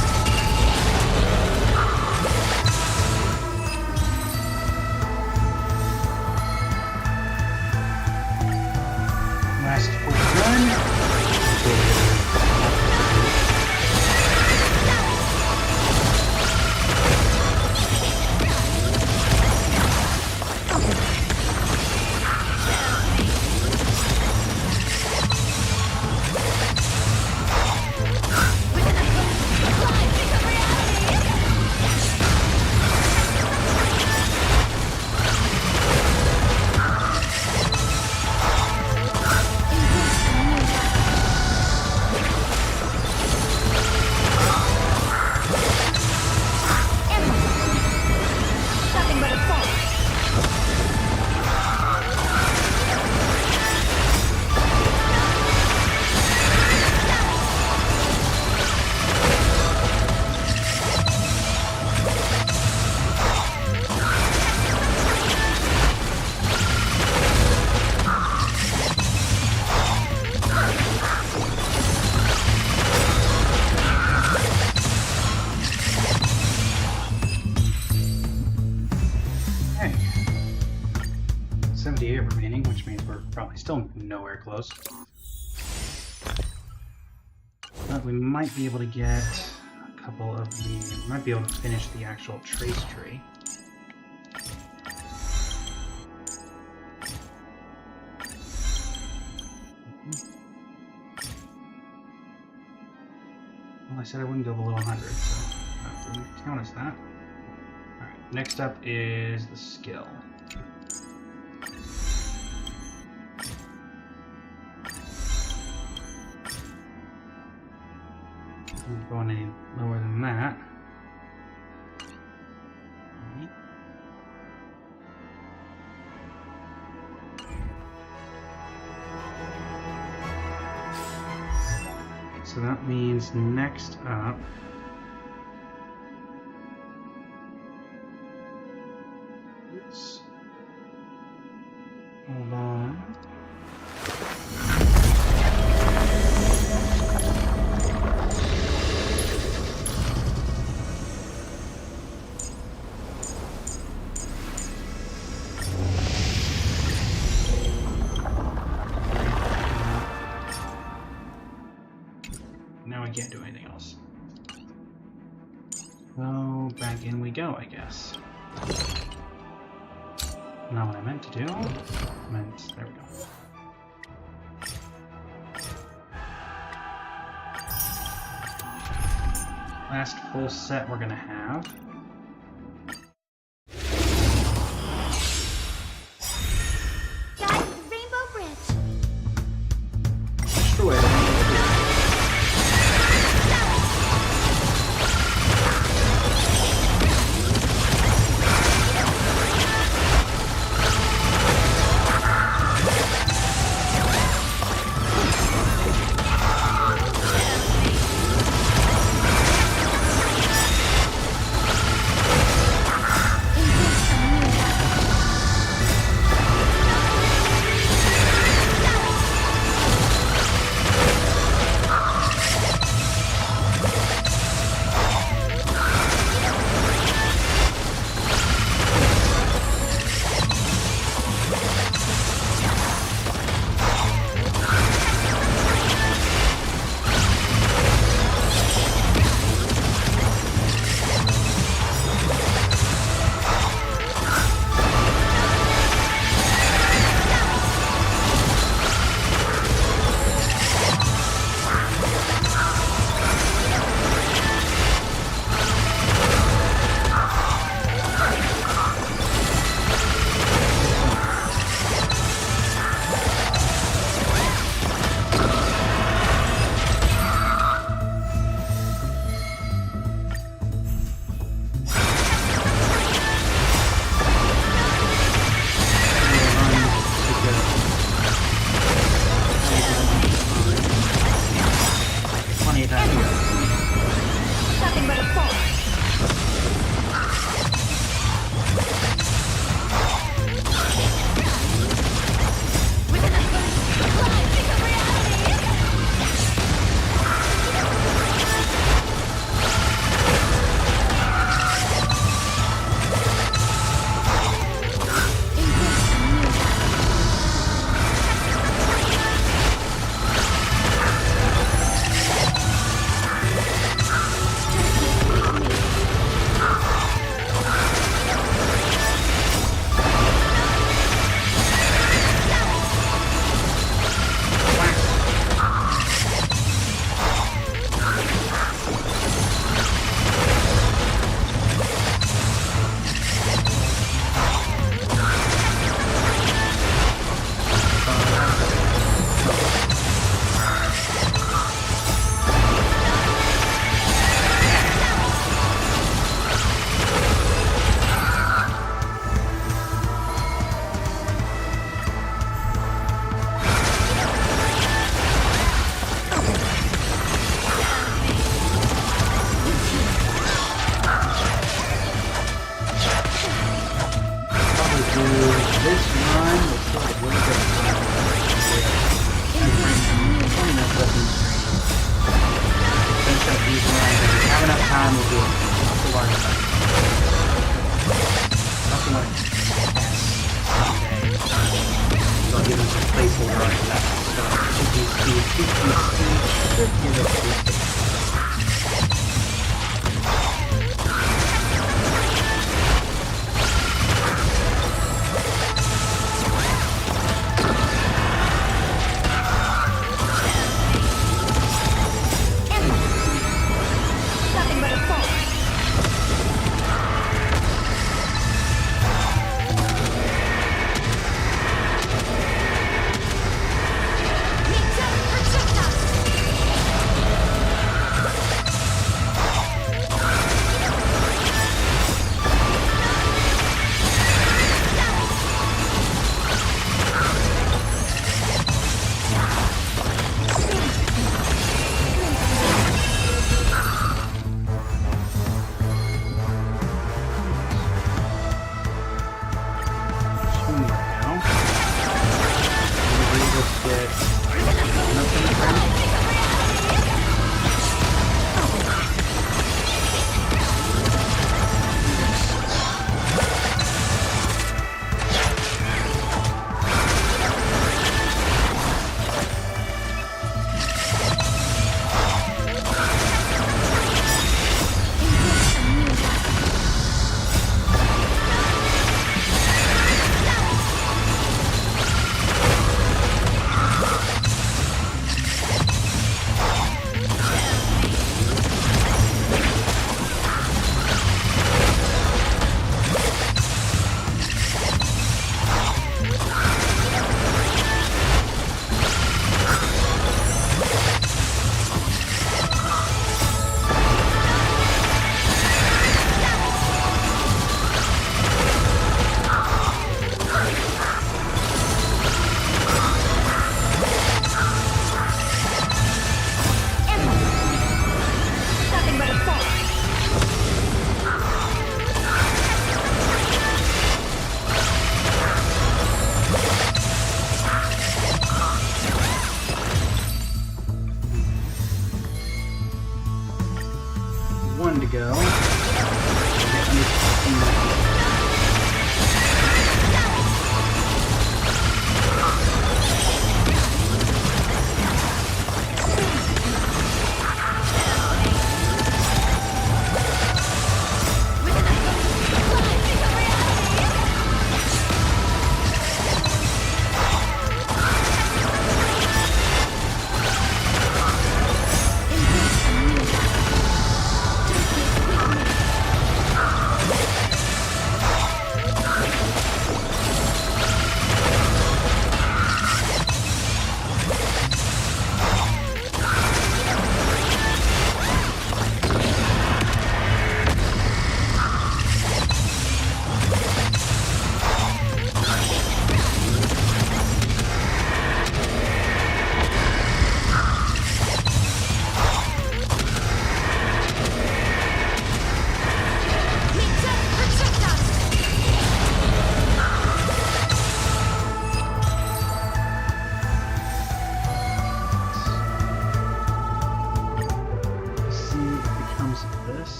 Last full run. Embrace a new life. Emma. Nothing but a fall. Okay. 78 remaining, which means we're probably still nowhere close. But we might be able to get a couple of the... We might be able to finish the actual trace tree. Well, I said I wouldn't go below 100, so that didn't count as that. Alright, next up is the skill. Not going any lower than that. Alright. So that means next up... Oops. Hold on. can't do anything else. So, back in we go, I guess. Not what I meant to do. There we go. Last full set we're gonna have. Guys, the Rainbow Bridge. Destroy it. Nothing but a fall.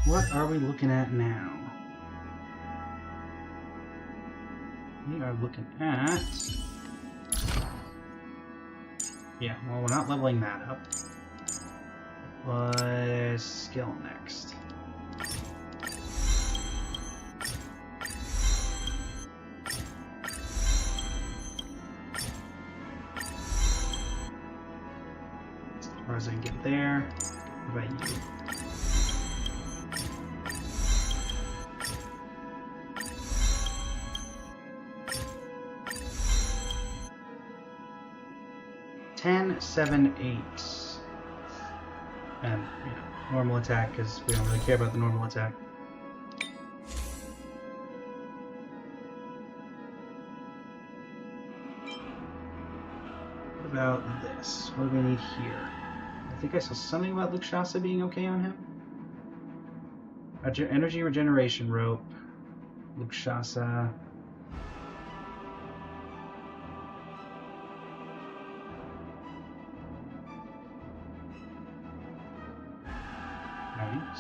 What are we looking at now? We are looking at... Yeah, well, we're not leveling that up. It was skill next. As far as I can get there. What about you? Ten, 7, 8. And, you know, normal attack, because we don't really care about the normal attack. What about this? What do we need here? I think I saw something about Luxasa being okay on him. Energy regeneration rope. Luxasa.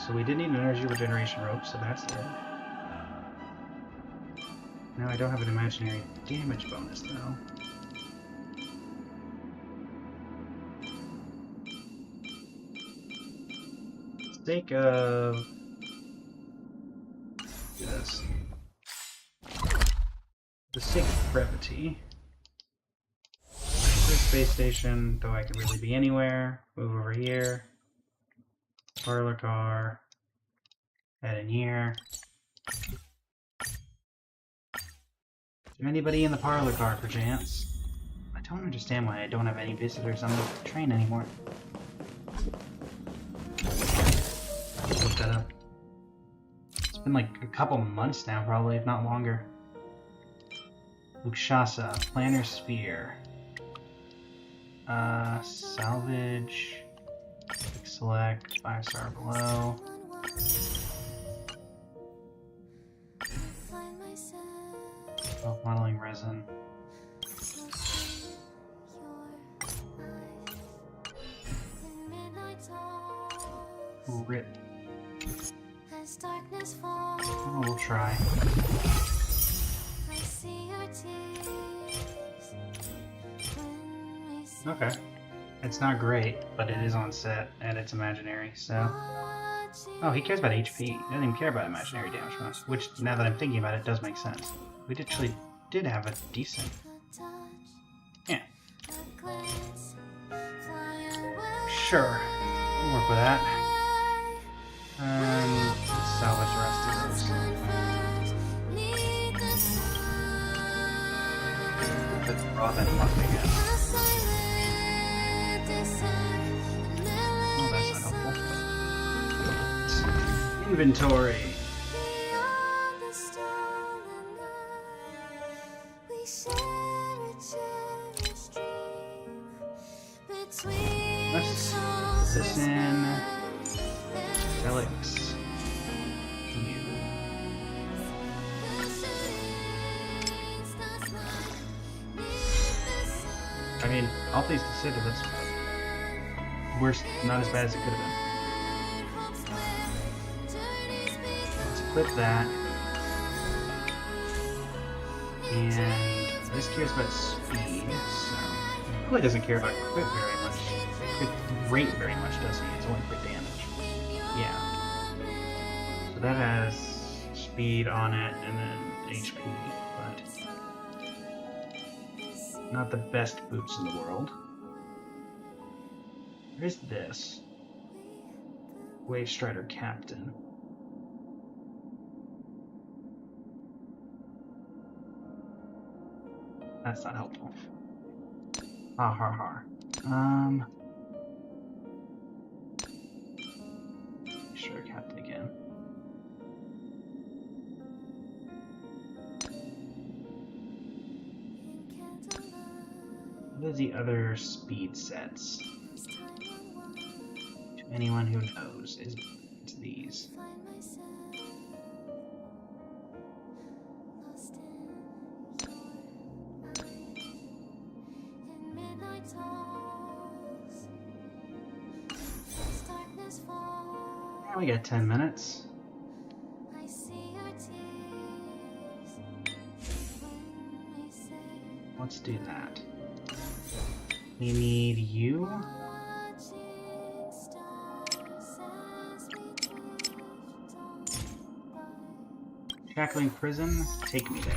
So we did need an energy regeneration rope, so that's there. Now I don't have an imaginary damage bonus, though. For the sake of this, for the sake of brevity, this space station, though I could really be anywhere, move over here. Parlor car. Head in here. Is there anybody in the parlor car, perchance? I don't understand why I don't have any visitors on the train anymore. Let's look that up. It's been like a couple months now, probably, if not longer. Luxasa, Planner Sphere. Salvage. Select 5-star below. Modeling resin. Rip. Oh, we'll try. Okay. It's not great, but it is on set, and it's imaginary, so... Oh, he cares about HP. He doesn't even care about imaginary damage from us, which, now that I'm thinking about it, does make sense. We actually did have a decent... Yeah. Sure. We'll work with that. Let's salvage the rest of those. Let's draw that luck again. Oh, that's not helpful. Inventory. Let's put this in. Relics. I mean, all things considered, that's worse, not as bad as it could have been. Let's equip that. And this cares about speed, so it really doesn't care about crit very much. Crit rate very much, does he? It's only crit damage. Yeah. So that has speed on it and then HP, but not the best boots in the world. Where's this? Wave Strider Captain. That's not helpful. Ah, har har. Sure, Captain again. What are the other speed sets? To anyone who knows, it's these. We got 10 minutes. let's do that. We need you. Shackling Prison, take me there.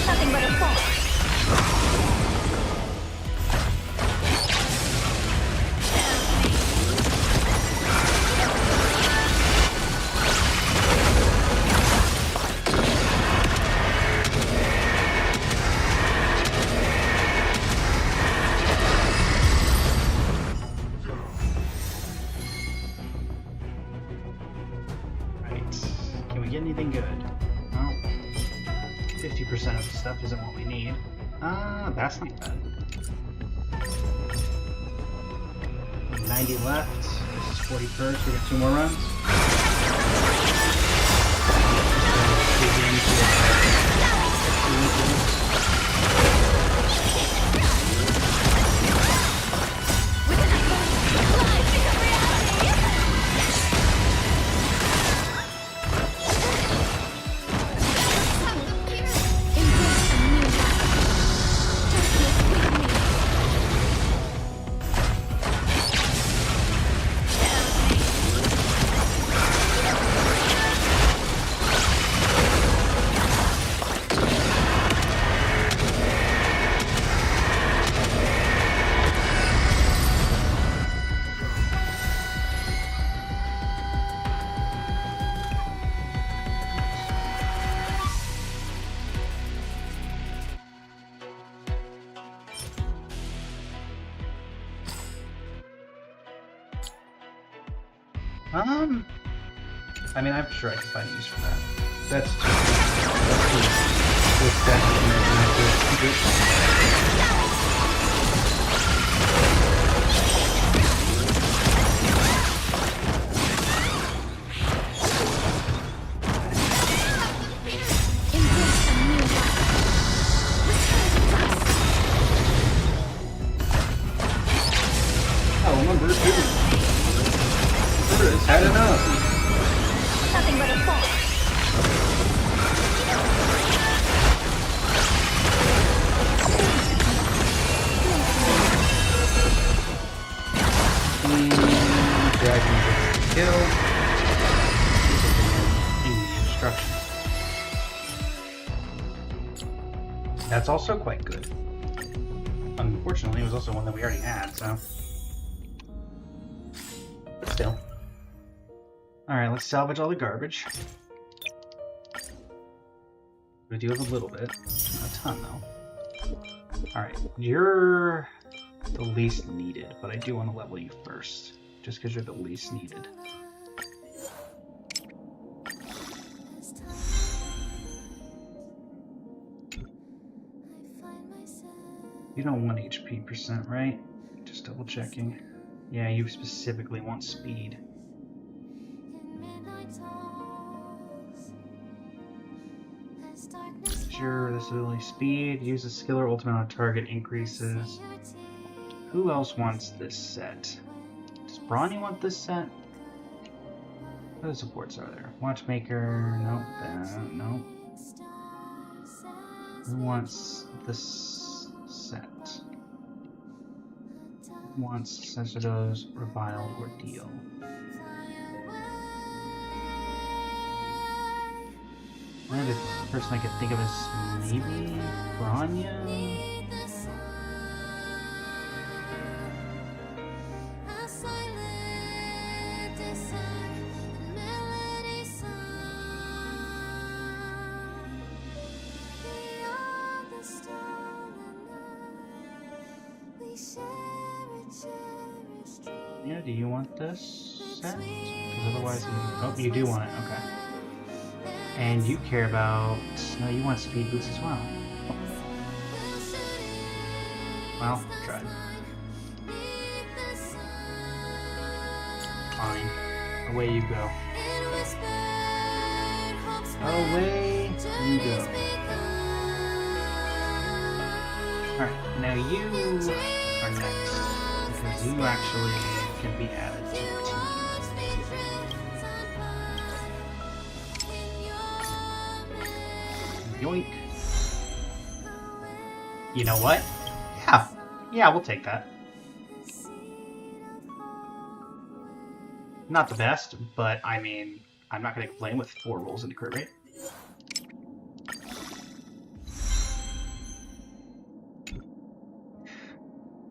Nothing but a fall. Right. Can we get anything good? Well, 50% of the stuff isn't what we need. That's not bad. 90 left. This is 40 first. We got 2 more runs. Dig into I mean, I'm sure I can find a use for that. That's just... Oh, remember, it's had enough. Nothing but a fall. Dragon gets killed. Destruction. That's also quite good. Unfortunately, it was also one that we already had, so. But still. Alright, let's salvage all the garbage. We do have a little bit. Not a ton, though. Alright, you're the least needed, but I do want to level you first. Just because you're the least needed. You don't want HP percent, right? Just double checking. Yeah, you specifically want speed. Sure, this ability speed. Use a skill or ultimate on a target increases. Who else wants this set? Does Brawny want this set? What other supports are there? Watchmaker, nope, nope. Who wants this set? Who wants Sensitos, Revile, or Deal? The only person I could think of is maybe Bronya? Yeah, do you want this set? Because otherwise, oh, you do want it, okay. And you care about... No, you want speed boost as well. Well, try. Fine. Away you go. Away you go. Alright, now you are next. Because you actually can be added to the team. Yoink. You know what? Yeah. Yeah, we'll take that. Not the best, but I mean, I'm not going to complain with 4 rolls into crit rate.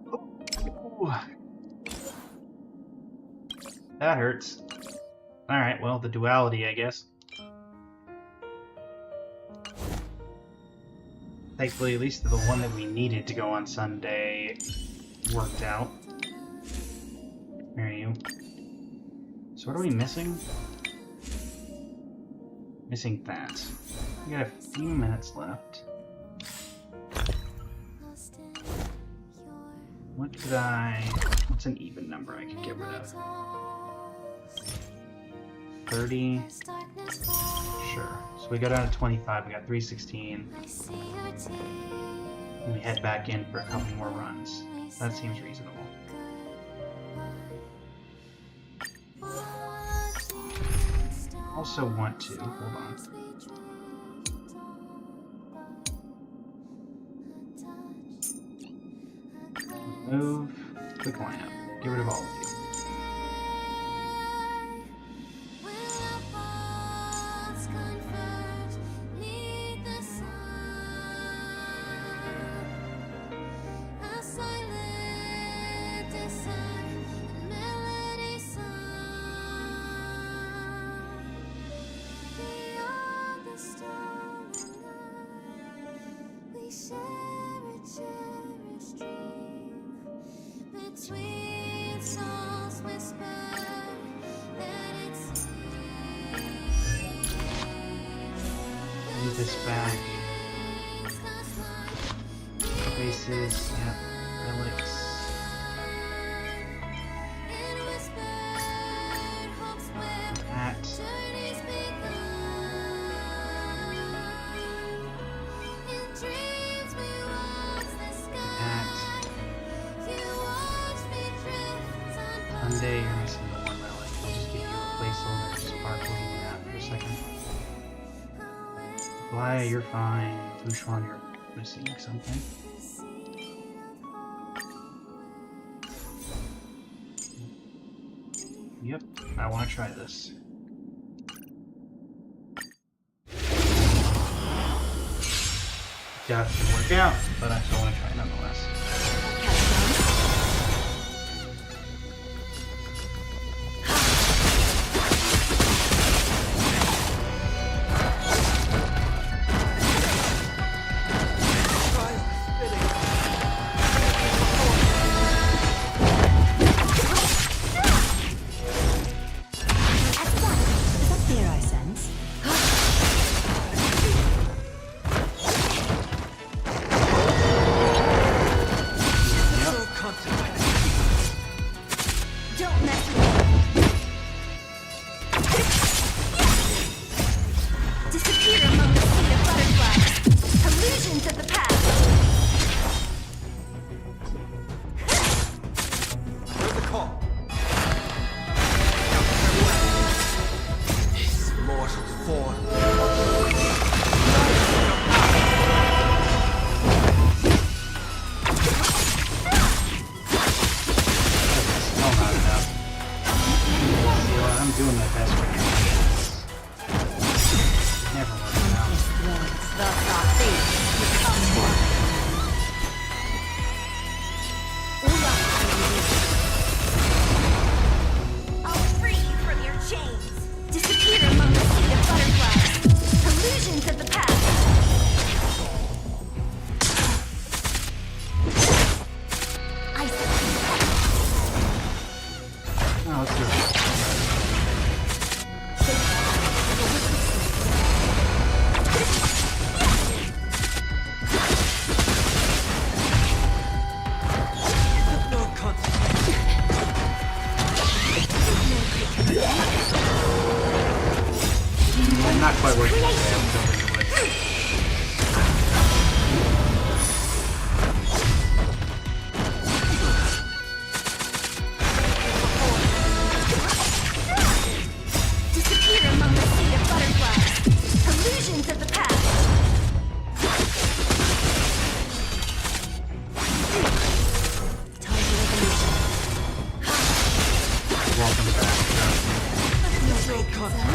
Ooh. That hurts. Alright, well, the duality, I guess. Thankfully, at least the one that we needed to go on Sunday worked out. Where are you? So what are we missing? Missing that. We got a few minutes left. What could what's an even number I could get rid of? 30? Sure. So we go down to 25, we got 316. And we head back in for a couple more runs. That seems reasonable. Also want to, hold on. Move, quick lineup. Get rid of all of you. Move this back. Traces, yep. Relics. That. Sunday, you're missing the 1 relic. I'll just give you a placeholder, sparkling that for a second. Why, you're fine. Fushuan, you're missing something. Yep, I want to try this. Doubt it can work out, but I still want to try nonetheless. I'll free you from your chains. Disappear among the sea of butterflies. not quite working the way I was hoping it would. Disappear among the sea of butterflies. Illusions of the past. Time for revolution. Welcome back. No great concern.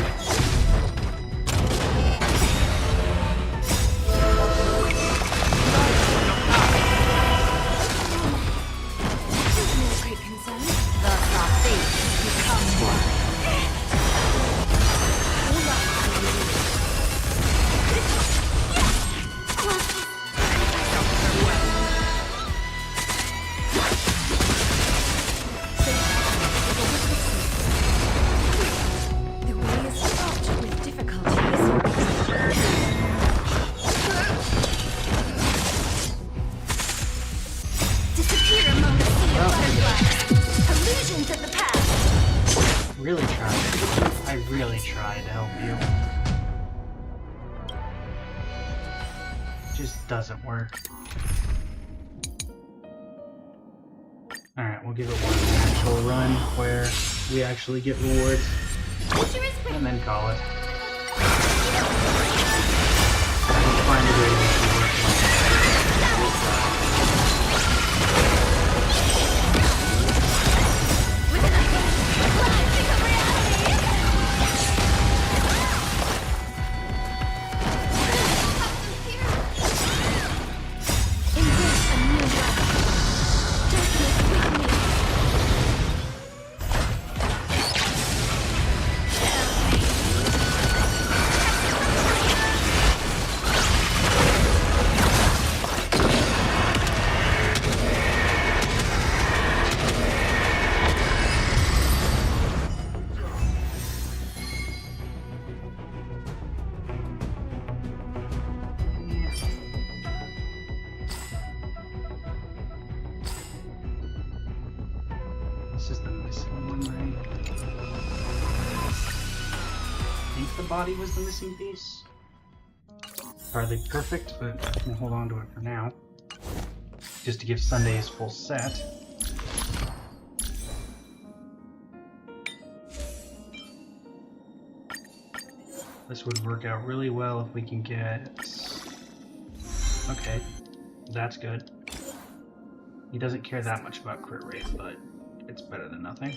No great concern. Thus our fate become one. The way is fraught with difficulties. Disappear among the sea of butterflies. Illusions of the past. Really tried. I really tried to help you. Just doesn't work. Alright, we'll give it one actual run where we actually get rewards, and then call it. We'll find a way to make it work like we'll try. Embrace a new life. Darkness with me. This is the missing one, right? I think the body was the missing piece. Hardly perfect, but we'll hold on to it for now. Just to give Sunday his full set. This would work out really well if we can get... Okay, that's good. He doesn't care that much about crit rate, but it's better than nothing.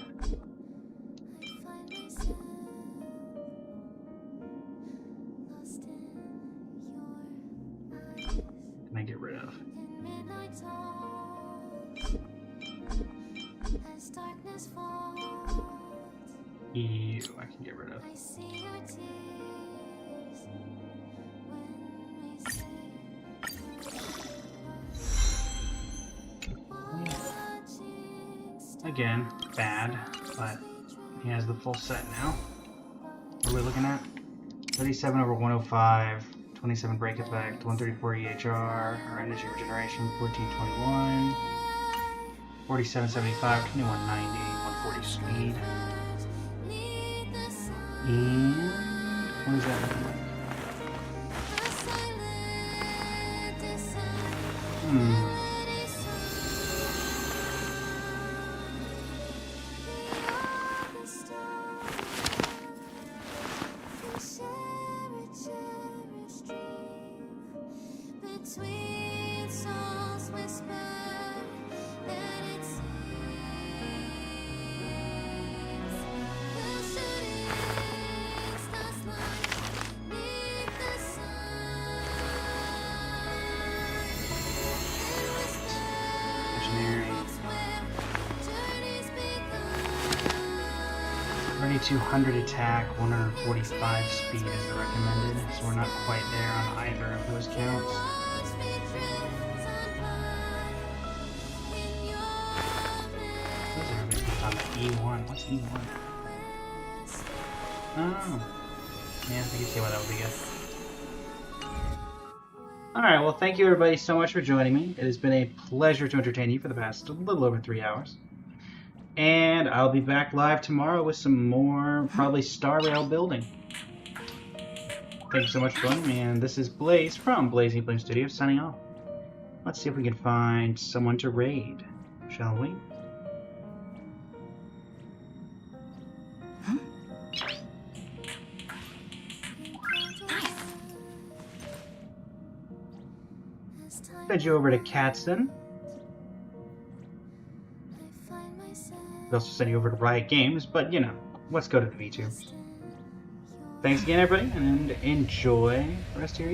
Can I get rid of? You, I can get rid of. Again, bad, but he has the full set now. What are we looking at? 37 over 105, 27 break effect, 134 EHR, or energy regeneration, 1421, 4775, 2190, 140 speed. And what is that looking like? Sweet songs whisper that it seems the shooting stars line beneath the sun. It whispers Engineering. where journeys begun. 3200 attack, 145 speed is the recommended, so we're not quite there on either of those counts. Those are everything on the E1. What's E1? Oh. Yeah, I can see why that would be good. Alright, well thank you everybody so much for joining me. It has been a pleasure to entertain you for the past a little over 3 hours. And I'll be back live tomorrow with some more, probably Star Rail building. Thank you so much for joining me, and this is Blaze from Blazing Bloom Studios signing off. Let's see if we can find someone to raid, shall we? Send you over to Katzen. We'll also send you over to Riot Games, but you know, let's go to the VTubers. Thanks again, everybody, and enjoy the rest of your evening.